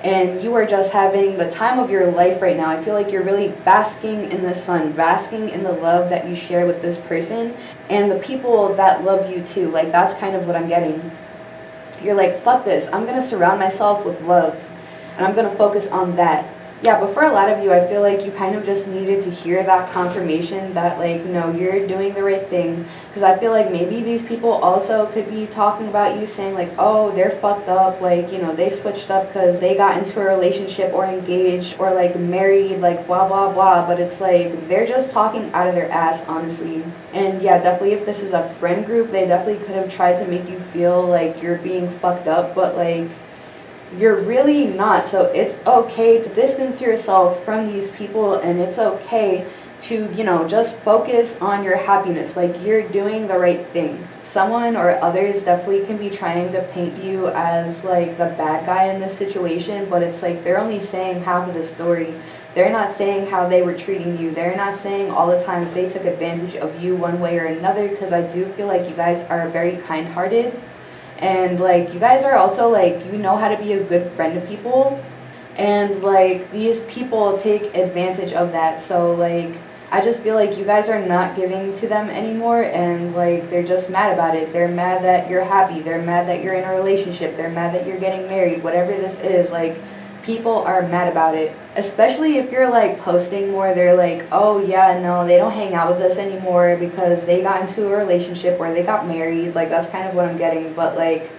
Speaker 1: and you are just having the time of your life right now. I feel like you're really basking in the sun, basking in the love that you share with this person and the people that love you too. Like that's kind of what I'm getting. You're like, fuck this, I'm gonna surround myself with love and I'm gonna focus on that. Yeah, but for a lot of you, I feel like you kind of just needed to hear that confirmation that like, no, you're doing the right thing. Because I feel like maybe these people also could be talking about you, saying like, oh, they're fucked up, like, you know, they switched up because they got into a relationship or engaged or like married, like blah blah blah. But it's like they're just talking out of their ass, honestly. And yeah, definitely if this is a friend group, they definitely could have tried to make you feel like you're being fucked up, but like you're really not. So it's okay to distance yourself from these people, and it's okay to, you know, just focus on your happiness. Like you're doing the right thing. Someone or others definitely can be trying to paint you as like the bad guy in this situation, but it's like they're only saying half of the story. They're not saying how they were treating you. They're not saying all the times they took advantage of you one way or another, because I do feel like you guys are very kind-hearted. And like you guys are also like, you know how to be a good friend to people, and like these people take advantage of that. So like I just feel like you guys are not giving to them anymore, and like they're just mad about it. They're mad that you're happy, they're mad that you're in a relationship, they're mad that you're getting married, whatever this is. Like people are mad about it, especially if you're like posting more. They're like, oh yeah, no, they don't hang out with us anymore because they got into a relationship or they got married. Like that's kind of what I'm getting. But like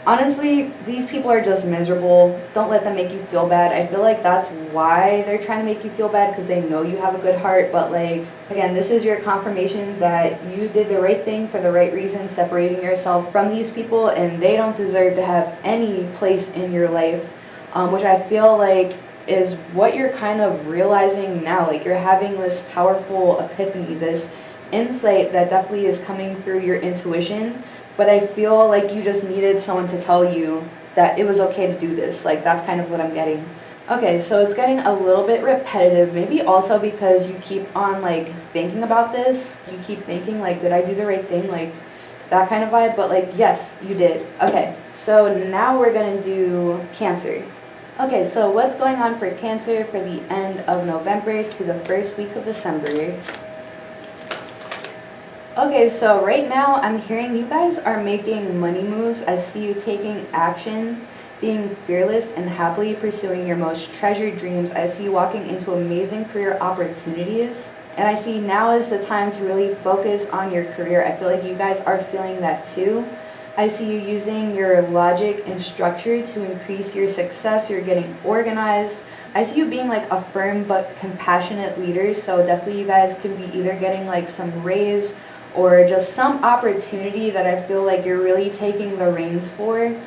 Speaker 1: honestly, these people are just miserable. Don't let them make you feel bad. I feel like that's why they're trying to make you feel bad, because they know you have a good heart. But like again, this is your confirmation that you did the right thing for the right reason, separating yourself from these people, and they don't deserve to have any place in your life. Which I feel like is what you're kind of realizing now. Like you're having this powerful epiphany, this insight that definitely is coming through your intuition. But I feel like you just needed someone to tell you that it was okay to do this. Like that's kind of what I'm getting. Okay, so it's getting a little bit repetitive, maybe also because you keep on like thinking about this. You keep thinking like, did I do the right thing? Like that kind of vibe. But like, yes, you did. Okay, so now we're gonna do Cancer. Okay, so what's going on for Cancer for the end of November to the first week of December? Okay, so right now I'm hearing you guys are making money moves. I see you taking action, being fearless, and happily pursuing your most treasured dreams. I see you walking into amazing career opportunities. And I see now is the time to really focus on your career. I feel like you guys are feeling that too. I see you using your logic and structure to increase your success. You're getting organized. I see you being like a firm but compassionate leader. So definitely you guys could be either getting like some raise or just some opportunity that I feel like you're really taking the reins for.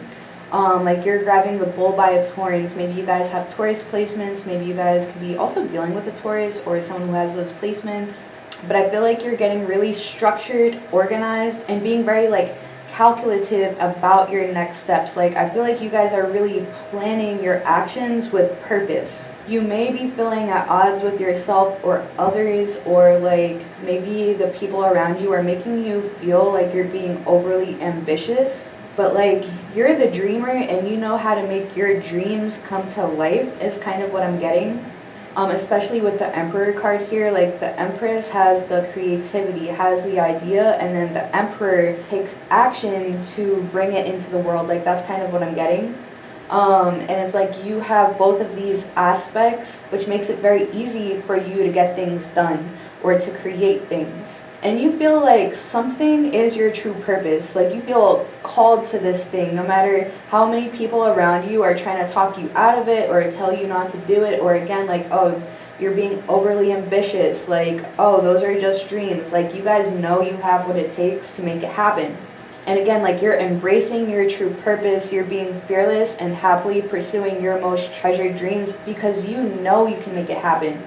Speaker 1: Like you're grabbing the bull by its horns. Maybe you guys have Taurus placements. Maybe you guys could be also dealing with a Taurus or someone who has those placements. But I feel like you're getting really structured, organized, and being very like calculative about your next steps. Like I feel like you guys are really planning your actions with purpose. You may be feeling at odds with yourself or others, or like maybe the people around you are making you feel like you're being overly ambitious. But like you're the dreamer and you know how to make your dreams come to life is kind of what I'm getting. Especially with the Emperor card here. Like the Empress has the creativity, has the idea, and then the Emperor takes action to bring it into the world. Like that's kind of what I'm getting. And it's like you have both of these aspects, which makes it very easy for you to get things done or to create things. And you feel like something is your true purpose. Like you feel called to this thing, no matter how many people around you are trying to talk you out of it or tell you not to do it, or again, like, oh, you're being overly ambitious. Like, oh, those are just dreams. Like you guys know you have what it takes to make it happen. And again, like you're embracing your true purpose. You're being fearless and happily pursuing your most treasured dreams because you know you can make it happen.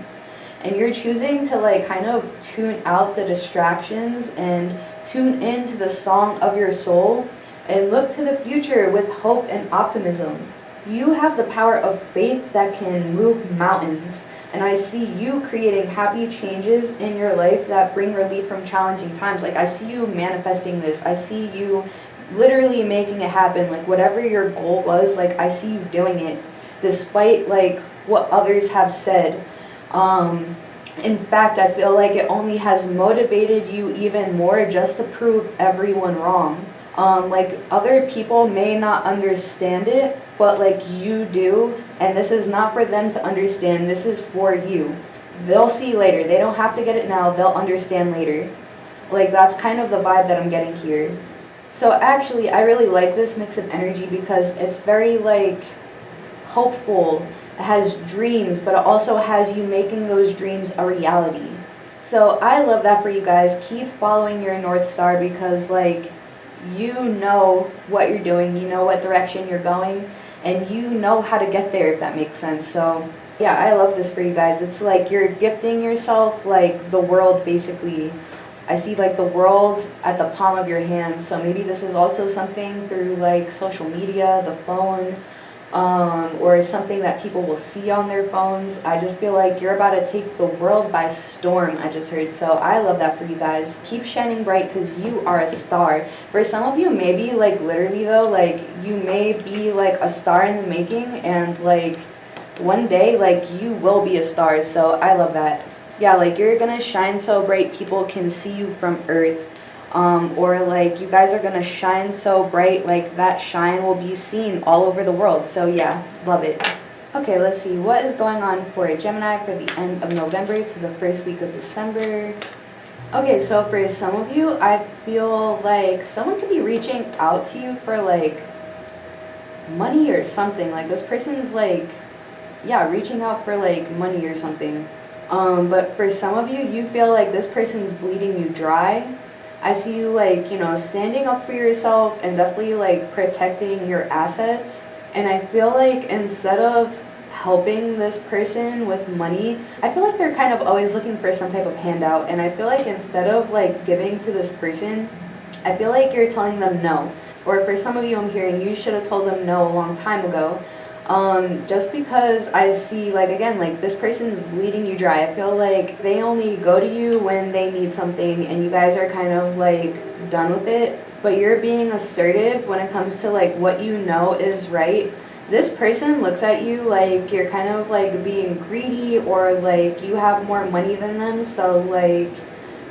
Speaker 1: And you're choosing to like kind of tune out the distractions and tune into the song of your soul and look to the future with hope and optimism. You have the power of faith that can move mountains. And I see you creating happy changes in your life that bring relief from challenging times. Like, I see you manifesting this. I see you literally making it happen. Like, whatever your goal was, like, I see you doing it despite like what others have said. In fact, I feel like it only has motivated you even more just to prove everyone wrong. Like, other people may not understand it, but like you do, and this is not for them to understand, this is for you. They'll see later. They don't have to get it now, they'll understand later. Like, that's kind of the vibe that I'm getting here. So actually, I really like this mix of energy because it's very like hopeful. It has dreams, but it also has you making those dreams a reality. So I love that for you guys. Keep following your North Star because like, you know what you're doing, you know what direction you're going, and you know how to get there, if that makes sense. So yeah, I love this for you guys. It's like you're gifting yourself like the world, basically. I see like the world at the palm of your hand. So maybe this is also something through like social media, the phone, or something that people will see on their phones. I just feel like you're about to take the world by storm, I just heard. So I love that for you guys. Keep shining bright because you are a star. For some of you, maybe like literally though, like you may be like a star in the making, and like one day like you will be a star. So I love that. Yeah, like you're gonna shine so bright people can see you from Earth. Or like you guys are gonna shine so bright, like that shine will be seen all over the world. So yeah, love it. Okay, let's see what is going on for Gemini for the end of November to the first week of December. Okay, so for some of you, I feel like someone could be reaching out to you for like money or something. Like this person's like, yeah, reaching out for like money or something. But for some of you, you feel like this person's bleeding you dry. I see you like, you know, standing up for yourself and definitely like protecting your assets. And I feel like instead of helping this person with money, I feel like they're kind of always looking for some type of handout. And I feel like instead of like giving to this person, I feel like you're telling them no. Or for some of you, I'm hearing you should have told them no a long time ago. Just because I see like, again, like this person's bleeding you dry. I feel like they only go to you when they need something and you guys are kind of like done with it, but you're being assertive when it comes to like what you know is right. This person looks at you like you're kind of like being greedy, or like you have more money than them, so like,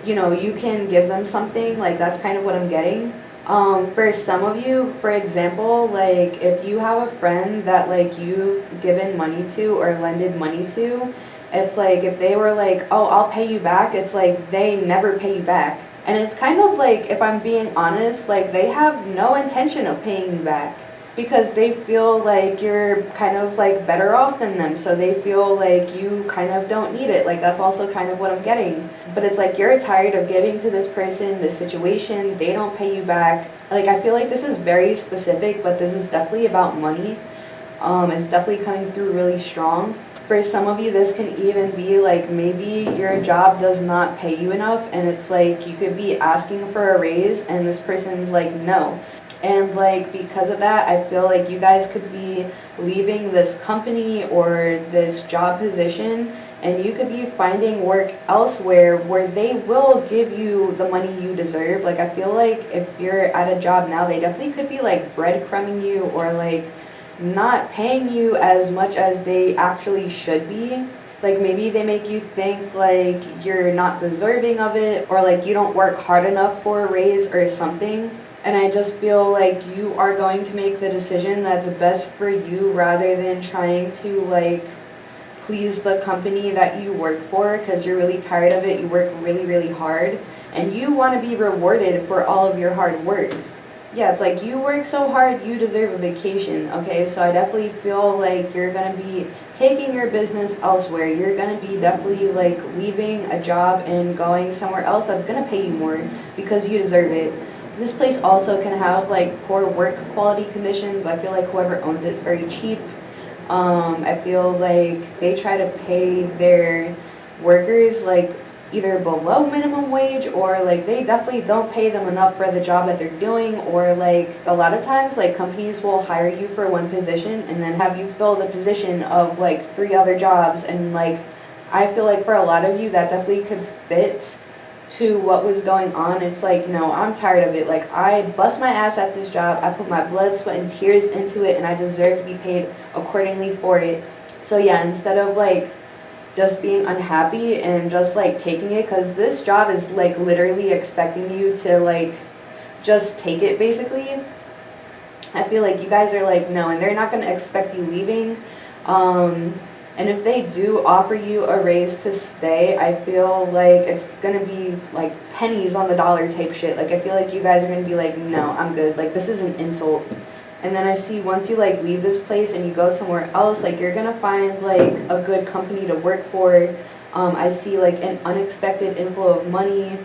Speaker 1: you know, you can give them something. Like that's kind of what I'm getting. For some of you, for example, like if you have a friend that like you've given money to or lended money to, it's like if they were like, oh, I'll pay you back, it's like they never pay you back. And it's kind of like, if I'm being honest, like they have no intention of paying you back because they feel like you're kind of like better off than them, so they feel like you kind of don't need it. Like that's also kind of what I'm getting. But it's like you're tired of giving to this person, this situation, they don't pay you back. Like I feel like this is very specific, but this is definitely about money. It's definitely coming through really strong. For some of you, this can even be like maybe your job does not pay you enough, and it's like you could be asking for a raise and this person's like no. And like because of that, I feel like you guys could be leaving this company or this job position, and you could be finding work elsewhere where they will give you the money you deserve. Like I feel like if you're at a job now, they definitely could be like breadcrumbing you or like not paying you as much as they actually should be. Like maybe they make you think like you're not deserving of it, or like you don't work hard enough for a raise or something. And I just feel like you are going to make the decision that's best for you rather than trying to like please the company that you work for, because you're really tired of it. You work really, really hard and you want to be rewarded for all of your hard work. Yeah, it's like you work so hard, you deserve a vacation, okay? So I definitely feel like you're going to be taking your business elsewhere. You're going to be definitely like leaving a job and going somewhere else that's going to pay you more because you deserve it. This place also can have like poor work quality conditions. I feel like whoever owns it's very cheap. I feel like they try to pay their workers like either below minimum wage, or like they definitely don't pay them enough for the job that they're doing, or like a lot of times like companies will hire you for one position and then have you fill the position of like 3 other jobs, and like I feel like for a lot of you that definitely could fit to what was going on. It's like, no, I'm tired of it. Like, I bust my ass at this job. I put my blood, sweat, and tears into it, and I deserve to be paid accordingly for it. So yeah, instead of like just being unhappy and just like taking it, because this job is like literally expecting you to like just take it basically. I feel like you guys are like, no, and they're not going to expect you leaving. And if they do offer you a raise to stay, I feel like it's going to be like pennies on the dollar type shit. Like, I feel like you guys are going to be like, no, I'm good. Like, this is an insult. And then I see once you like leave this place and you go somewhere else, like you're going to find like a good company to work for. I see like an unexpected inflow of money.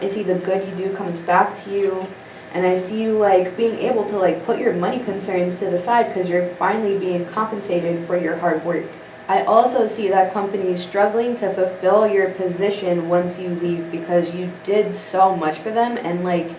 Speaker 1: I see the good you do comes back to you. And I see you like being able to like put your money concerns to the side because you're finally being compensated for your hard work. I also see that company struggling to fulfill your position once you leave because you did so much for them, and like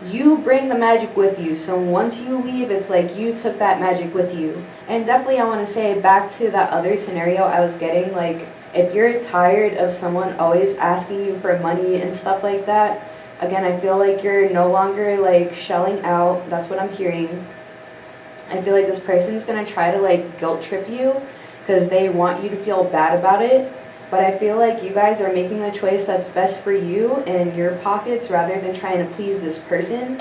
Speaker 1: you bring the magic with you. So once you leave, it's like you took that magic with you. And definitely I want to say back to that other scenario I was getting, like if you're tired of someone always asking you for money and stuff like that, again, I feel like you're no longer like shelling out. That's what I'm hearing. I feel like this person's going to try to like guilt trip you because they want you to feel bad about it. But I feel like you guys are making the choice that's best for you and your pockets rather than trying to please this person.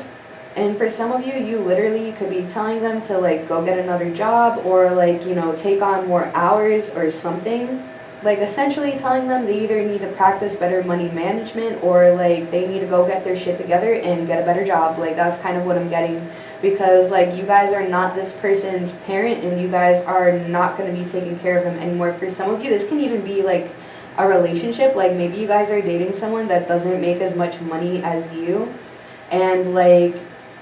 Speaker 1: And for some of you, you literally could be telling them to like go get another job or like, you know, take on more hours or something. Like essentially telling them they either need to practice better money management or like they need to go get their shit together and get a better job. Like that's kind of what I'm getting, because like you guys are not this person's parent and you guys are not going to be taking care of them anymore. For some of you, this can even be like a relationship. Like maybe you guys are dating someone that doesn't make as much money as you, and like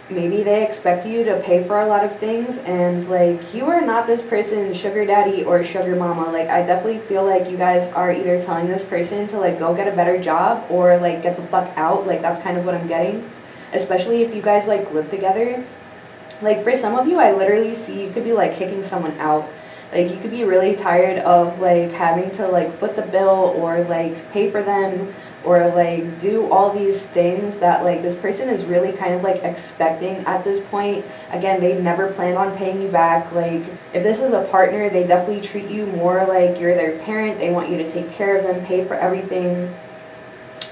Speaker 1: maybe they expect you to pay for a lot of things, and like you are not this person's sugar daddy or sugar mama. Like I definitely feel like you guys are either telling this person to like go get a better job or like get the fuck out. Like that's kind of what I'm getting, especially if you guys like live together. Like for some of you, I literally see you could be like kicking someone out. Like you could be really tired of like having to like foot the bill or like pay for them or like do all these things that like this person is really kind of like expecting at this point. Again, they never plan on paying you back. Like if this is a partner, they definitely treat you more like you're their parent. They want you to take care of them, pay for everything.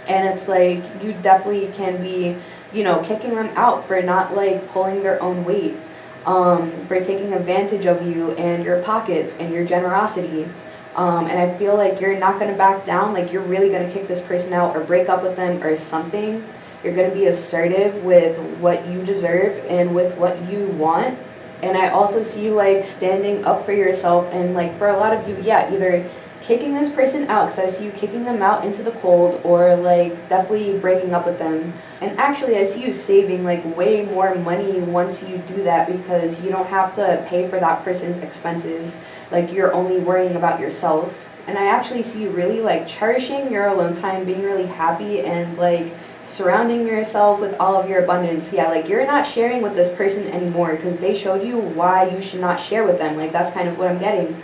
Speaker 1: And it's like you definitely can be, you know, kicking them out for not like pulling their own weight, for taking advantage of you and your pockets and your generosity. And I feel like you're not going to back down. Like you're really going to kick this person out or break up with them or something. You're going to be assertive with what you deserve and with what you want. And I also see you like standing up for yourself, and like for a lot of you, yeah, either kicking this person out, because I see you kicking them out into the cold, or like definitely breaking up with them. And actually I see you saving like way more money once you do that, because you don't have to pay for that person's expenses. Like you're only worrying about yourself. And I actually see you really like cherishing your alone time, being really happy and like surrounding yourself with all of your abundance. Yeah, like you're not sharing with this person anymore because they showed you why you should not share with them. Like that's kind of what I'm getting.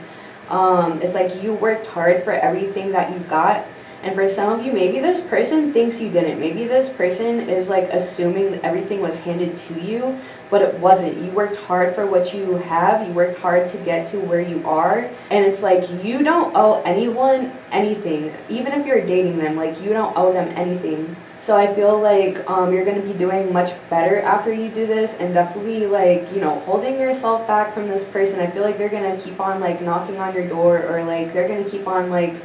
Speaker 1: It's like you worked hard for everything that you got. And for some of you, maybe this person thinks you didn't. Maybe this person is like assuming that everything was handed to you, but it wasn't. You worked hard for what you have. You worked hard to get to where you are. And it's like you don't owe anyone anything. Even if you're dating them, like you don't owe them anything. So I feel like you're going to be doing much better after you do this, and definitely like, you know, holding yourself back from this person. I feel like they're going to keep on like knocking on your door, or like they're going to keep on like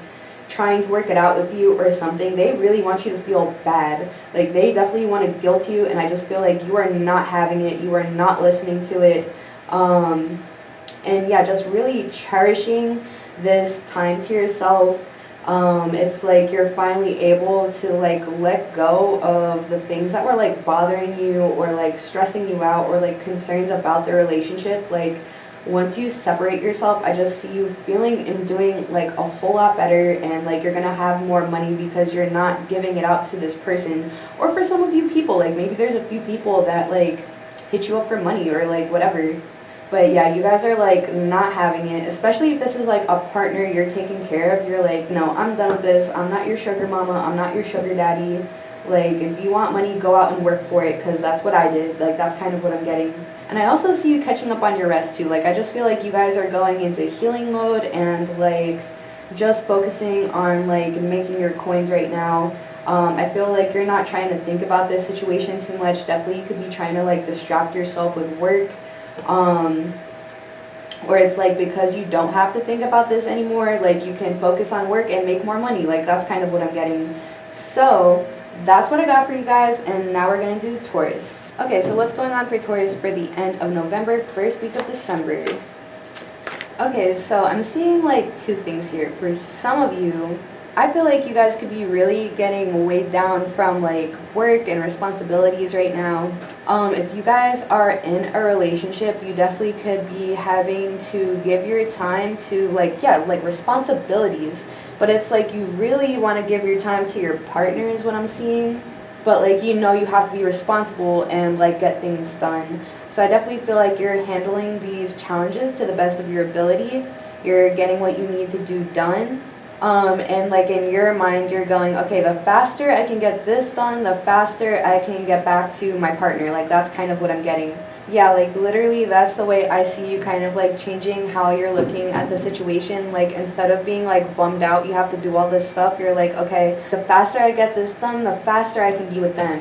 Speaker 1: trying to work it out with you or something. They really want you to feel bad. Like they definitely want to guilt you, and I just feel like you are not having it. You are not listening to it. And yeah, just really cherishing this time to yourself. It's like you're finally able to like let go of the things that were like bothering you or like stressing you out or like concerns about the relationship. Like once you separate yourself, I just see you feeling and doing like a whole lot better, and like you're gonna have more money because you're not giving it out to this person. Or for some of you people, like maybe there's a few people that like hit you up for money or like whatever. But yeah, you guys are like not having it, especially if this is like a partner you're taking care of. You're like, no, I'm done with this. I'm not your sugar mama. I'm not your sugar daddy. Like, if you want money, go out and work for it, because that's what I did. Like, that's kind of what I'm getting. And I also see you catching up on your rest too. Like, I just feel like you guys are going into healing mode and like just focusing on like making your coins right now. I feel like you're not trying to think about this situation too much. Definitely you could be trying to like distract yourself with work. Or it's like because you don't have to think about this anymore, like you can focus on work and make more money. Like, that's kind of what I'm getting. So that's what I got for you guys, and now we're gonna do Taurus. Okay, so what's going on for Taurus for the end of November, first week of December? Okay, so I'm seeing like two things here. For some of you, I feel like you guys could be really getting weighed down from like work and responsibilities right now. If you guys are in a relationship, you definitely could be having to give your time to like, yeah, like responsibilities. But it's like you really want to give your time to your partner is what I'm seeing. But like, you know, you have to be responsible and like get things done. So I definitely feel like you're handling these challenges to the best of your ability. You're getting what you need to do done. And like in your mind, you're going, okay, the faster I can get this done, the faster I can get back to my partner. Like, that's kind of what I'm getting. Yeah, like literally that's the way I see you kind of like changing how you're looking at the situation. Like, instead of being like bummed out you have to do all this stuff, you're like, okay, the faster I get this done, the faster I can be with them.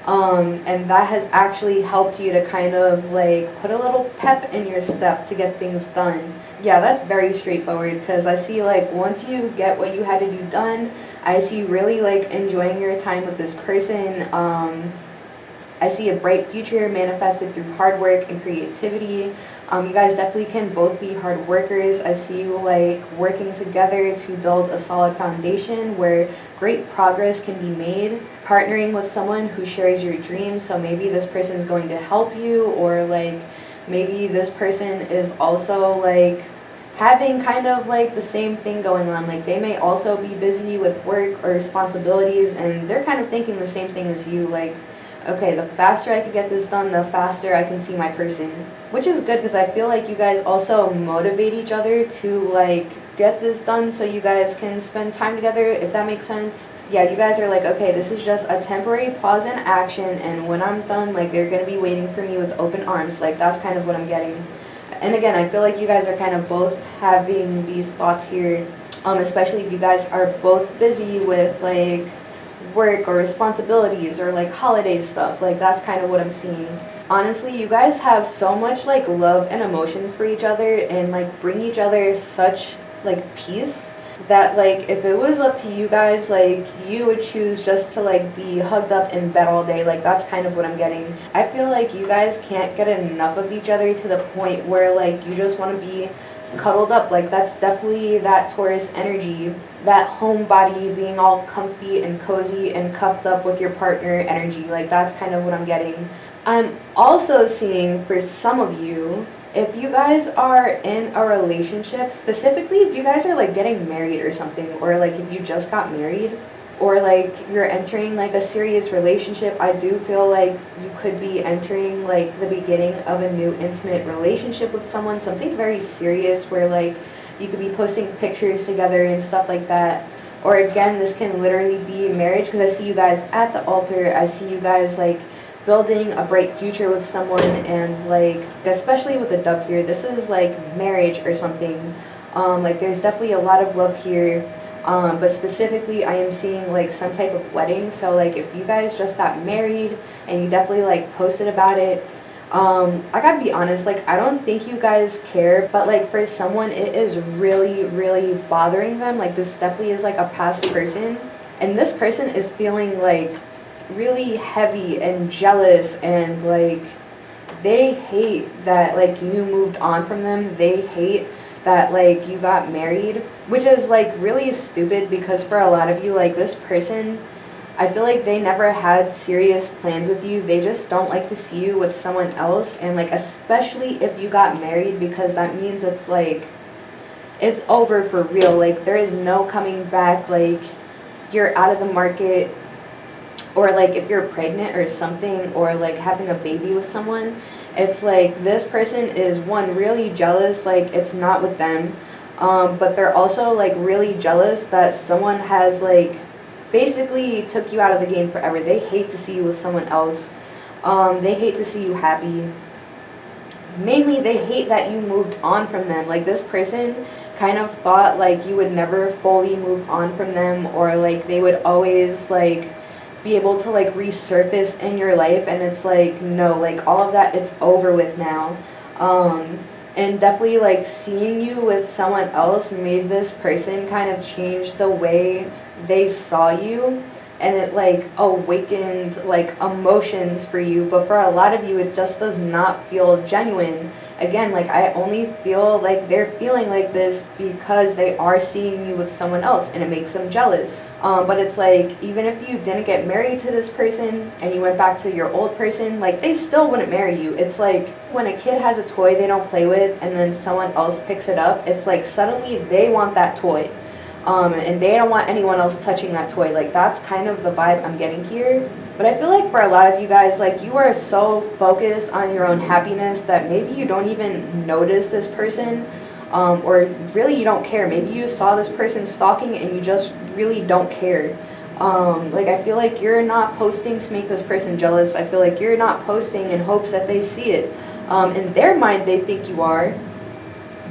Speaker 1: And that has actually helped you to kind of like put a little pep in your step to get things done. Yeah, that's very straightforward, because I see like once you get what you had to do done, I see you really like enjoying your time with this person. I see a bright future manifested through hard work and creativity. You guys definitely can both be hard workers. I see you like working together to build a solid foundation where great progress can be made. Partnering with someone who shares your dreams, so maybe this person is going to help you, or like maybe this person is also like having kind of like the same thing going on. Like, they may also be busy with work or responsibilities, and they're kind of thinking the same thing as you, like, okay, the faster I can get this done, the faster I can see my person. Which is good, because I feel like you guys also motivate each other to like get this done so you guys can spend time together, if that makes sense. Yeah, you guys are like, okay, this is just a temporary pause in action, and when I'm done, like, they're gonna be waiting for me with open arms. Like, that's kind of what I'm getting. And again, I feel like you guys are kind of both having these thoughts here, especially if you guys are both busy with like work or responsibilities or like holiday stuff. Like, that's kind of what I'm seeing. Honestly, you guys have so much like love and emotions for each other, and like bring each other such like peace, that like if it was up to you guys, like you would choose just to like be hugged up in bed all day. Like, that's kind of what I'm getting. I feel like you guys can't get enough of each other to the point where like you just want to be cuddled up. Like, that's definitely that Taurus energy, that home body, being all comfy and cozy and cuffed up with your partner energy. Like, that's kind of what I'm getting. I'm also seeing for some of you, if you guys are in a relationship, specifically if you guys are like getting married or something, or like if you just got married, or like you're entering like a serious relationship, I do feel like you could be entering like the beginning of a new intimate relationship with someone, something very serious where like you could be posting pictures together and stuff like that. Or again, this can literally be marriage, because I see you guys at the altar. I see you guys like building a bright future with someone, and like especially with the dove here, this is like marriage or something. Like, there's definitely a lot of love here, but specifically I am seeing like some type of wedding. So like if you guys just got married and you definitely like posted about it, I gotta be honest, like I don't think you guys care, but like for someone it is really, really bothering them. Like, this definitely is like a past person, and this person is feeling like really heavy and jealous, and like they hate that like you moved on from them. They hate that like you got married, which is like really stupid, because for a lot of you, like this person, I feel like they never had serious plans with you. They just don't like to see you with someone else, and like especially if you got married, because that means it's like it's over for real. Like, there is no coming back. Like, you're out of the market. Or like if you're pregnant or something, or like having a baby with someone, It's like this person is, one, really jealous, like it's not with them, but they're also like really jealous that someone has like basically took you out of the game forever. They hate to see you with someone else. They hate to see you happy. Mainly they hate that you moved on from them. Like this person kind of thought like you would never fully move on from them, or like they would always like be able to like resurface in your life, and it's like no, like all of that, it's over with now. And definitely like seeing you with someone else made this person kind of change the way they saw you, and it like awakened like emotions for you. But for a lot of you, it just does not feel genuine. Again, like I only feel like they're feeling like this because they are seeing you with someone else, and it makes them jealous. But it's like, even if you didn't get married to this person and you went back to your old person, like they still wouldn't marry you. It's like when a kid has a toy they don't play with and then someone else picks it up, it's like suddenly they want that toy. And they don't want anyone else touching that toy. Like that's kind of the vibe I'm getting here. But I feel like for a lot of you guys, like you are so focused on your own happiness that maybe you don't even notice this person, or really you don't care. Maybe you saw this person stalking and you just really don't care. Like I feel like you're not posting to make this person jealous. I feel like you're not posting in hopes that they see it. In their mind they think you are,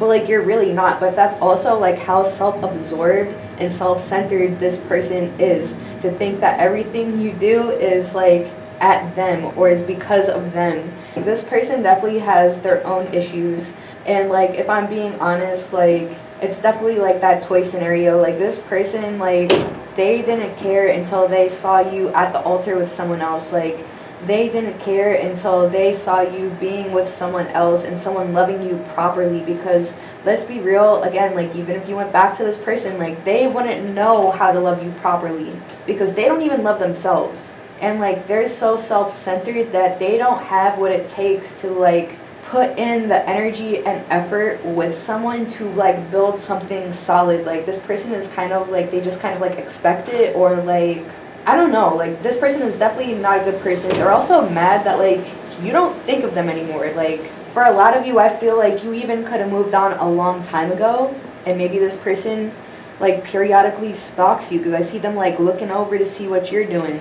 Speaker 1: but like you're really not. But that's also like how self-absorbed and self-centered this person is, to think that everything you do is like at them or is because of them. This person definitely has their own issues, and like if I'm being honest, like it's definitely like that toy scenario. Like this person, like they didn't care until they saw you at the altar with someone else. Like they didn't care until they saw you being with someone else and someone loving you properly. Because let's be real, again, like even if you went back to this person, like they wouldn't know how to love you properly because they don't even love themselves. And like they're so self-centered that they don't have what it takes to like put in the energy and effort with someone to like build something solid. Like this person is kind of like, they just kind of like expect it, or like I don't know, like this person is definitely not a good person. They're also mad that like you don't think of them anymore. Like for a lot of you, I feel like you even could have moved on a long time ago, and maybe this person like periodically stalks you because I see them like looking over to see what you're doing.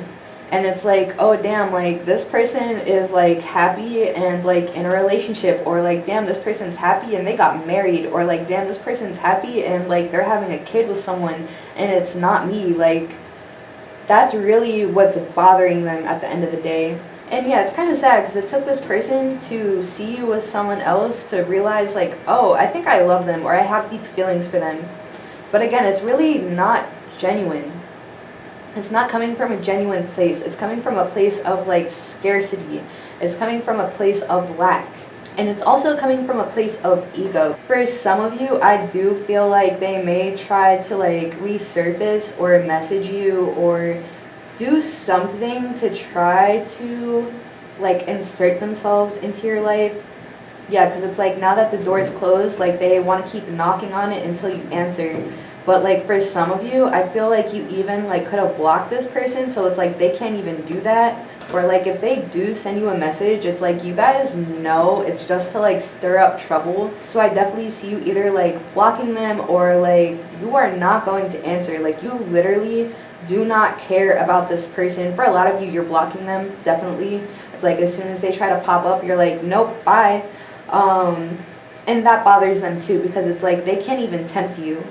Speaker 1: And it's like, oh damn, like this person is like happy and like in a relationship, or like damn, this person's happy and they got married, or like damn, this person's happy and like they're having a kid with someone and it's not me. Like that's really what's bothering them at the end of the day. And yeah, it's kind of sad because it took this person to see you with someone else to realize like, oh, I think I love them, or I have deep feelings for them. But again, it's really not genuine. It's not coming from a genuine place. It's coming from a place of like scarcity. It's coming from a place of lack. And it's also coming from a place of ego. For some of you, I do feel like they may try to like resurface or message you or do something to try to like insert themselves into your life. Yeah, because it's like now that the door is closed, like they want to keep knocking on it until you answer. But like for some of you, I feel like you even like could have blocked this person, so it's like they can't even do that. Or like if they do send you a message, it's like you guys know it's just to like stir up trouble. So I definitely see you either like blocking them, or like you are not going to answer. Like you literally do not care about this person. For a lot of you, you're blocking them, definitely. It's like as soon as they try to pop up, you're like, nope, bye. And that bothers them too, because it's like they can't even tempt you.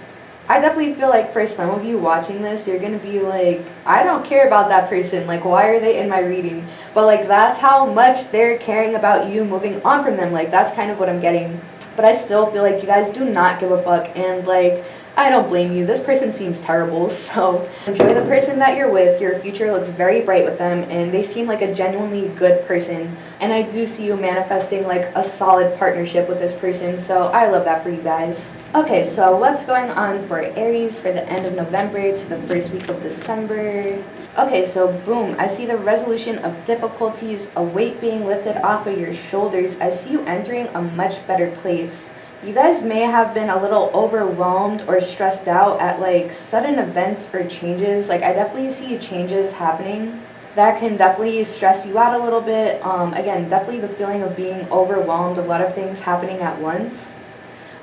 Speaker 1: I definitely feel like for some of you watching this, you're going to be like, I don't care about that person. Like, why are they in my reading? But like, that's how much they're caring about you moving on from them. Like, that's kind of what I'm getting. But I still feel like you guys do not give a fuck. And like, I don't blame you. This person seems terrible. So enjoy the person that you're with. Your future looks very bright with them. And they seem like a genuinely good person. And I do see you manifesting like a solid partnership with this person. So I love that for you guys. Okay, so what's going on for Aries for the end of November to the first week of December? Okay, so boom, I see the resolution of difficulties, a weight being lifted off of your shoulders. I see you entering a much better place. You guys may have been a little overwhelmed or stressed out at like sudden events or changes. Like I definitely see changes happening. that can definitely stress you out a little bit. Again, definitely the feeling of being overwhelmed, a lot of things happening at once.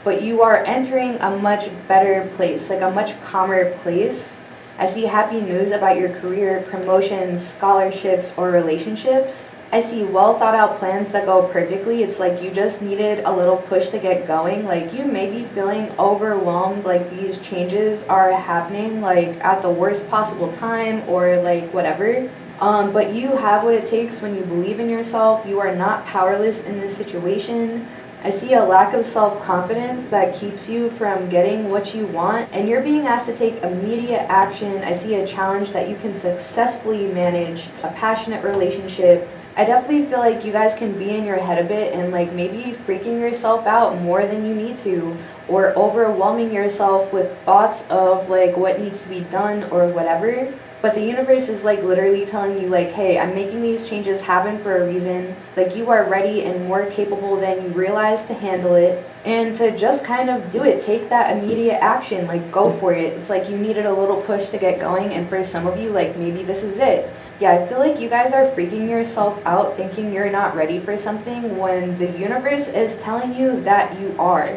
Speaker 1: But you are entering a much better place, like a much calmer place. I see happy news about your career, promotions, scholarships, or relationships. I see well thought out plans that go perfectly. It's like you just needed a little push to get going. Like you may be feeling overwhelmed, like these changes are happening like at the worst possible time or like whatever. But you have what it takes when you believe in yourself. You are not powerless in this situation. I see a lack of self-confidence that keeps you from getting what you want, and you're being asked to take immediate action. I see a challenge that you can successfully manage, a passionate relationship. I definitely feel like you guys can be in your head a bit and like maybe freaking yourself out more than you need to, or overwhelming yourself with thoughts of like what needs to be done or whatever. But the universe is like literally telling you like, hey, I'm making these changes happen for a reason. Like you are ready and more capable than you realize to handle it, and to just kind of do it. Take that immediate action, like go for it. It's like you needed a little push to get going, and for some of you, like maybe this is it. Yeah, I feel like you guys are freaking yourself out thinking you're not ready for something when the universe is telling you that you are.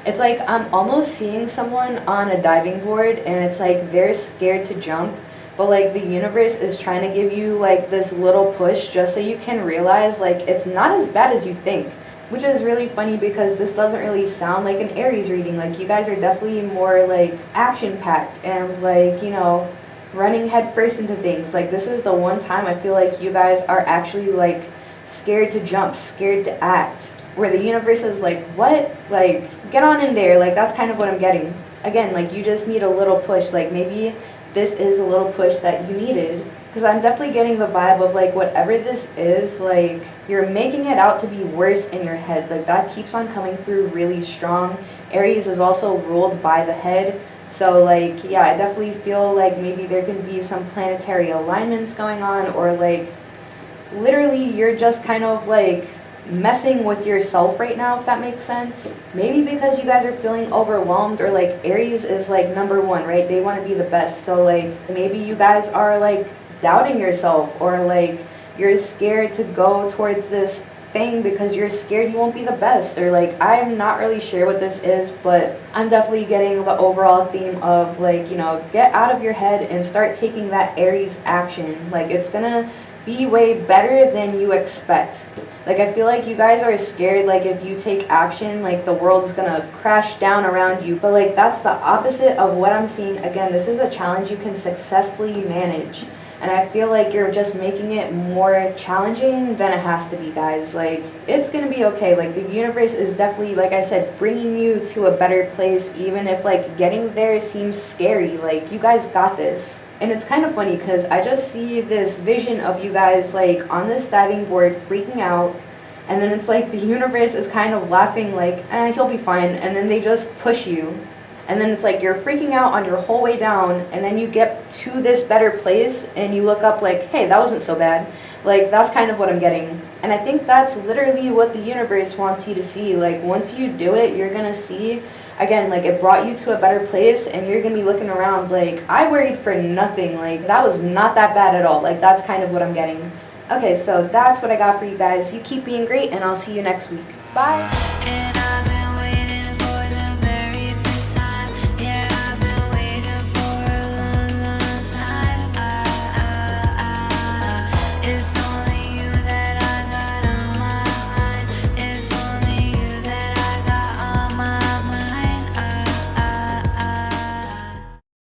Speaker 1: It's like I'm almost seeing someone on a diving board and it's like they're scared to jump, but like the universe is trying to give you like this little push just so you can realize like it's not as bad as you think. Which is really funny because this doesn't really sound like an Aries reading. Like you guys are definitely more like action packed and like, you know, running head first into things. Like this is the one time I feel like you guys are actually like scared to jump, scared to act, where the universe is like, what? Like get on in there. Like that's kind of what I'm getting. Again, like you just need a little push. Like maybe this is a little push that you needed, because I'm definitely getting the vibe of like whatever this is, like you're making it out to be worse in your head. Like that keeps on coming through really strong. Aries is also ruled by the head. So like, yeah, I definitely feel like maybe there can be some planetary alignments going on, or like literally you're just kind of like messing with yourself right now, if that makes sense. Maybe because you guys are feeling overwhelmed, or like Aries is like number one, right? They want to be the best. So like maybe you guys are like doubting yourself, or like you're scared to go towards this thing because you're scared you won't be the best, or like I'm not really sure what this is, but I'm definitely getting the overall theme of like, you know, get out of your head and start taking that Aries action. Like it's gonna be way better than you expect. Like I feel like you guys are scared like if you take action like the world's gonna crash down around you, but like that's the opposite of what I'm seeing. Again, this is a challenge you can successfully manage, and I feel like you're just making it more challenging than it has to be, guys. Like it's gonna be okay. Like the universe is definitely, like I said, bringing you to a better place, even if like getting there seems scary. Like you guys got this. And it's kind of funny because I just see this vision of you guys like on this diving board freaking out, and then it's like the universe is kind of laughing like, he'll be fine, and then they just push you. And then it's like you're freaking out on your whole way down, and then you get to this better place and you look up like, hey, that wasn't so bad. Like that's kind of what I'm getting. And I think that's literally what the universe wants you to see. Like once you do it, you're gonna see, again, like it brought you to a better place, and you're gonna be looking around like, I worried for nothing. Like that was not that bad at all. Like that's kind of what I'm getting. Okay, so that's what I got for you guys. You keep being great, and I'll see you next week. Bye.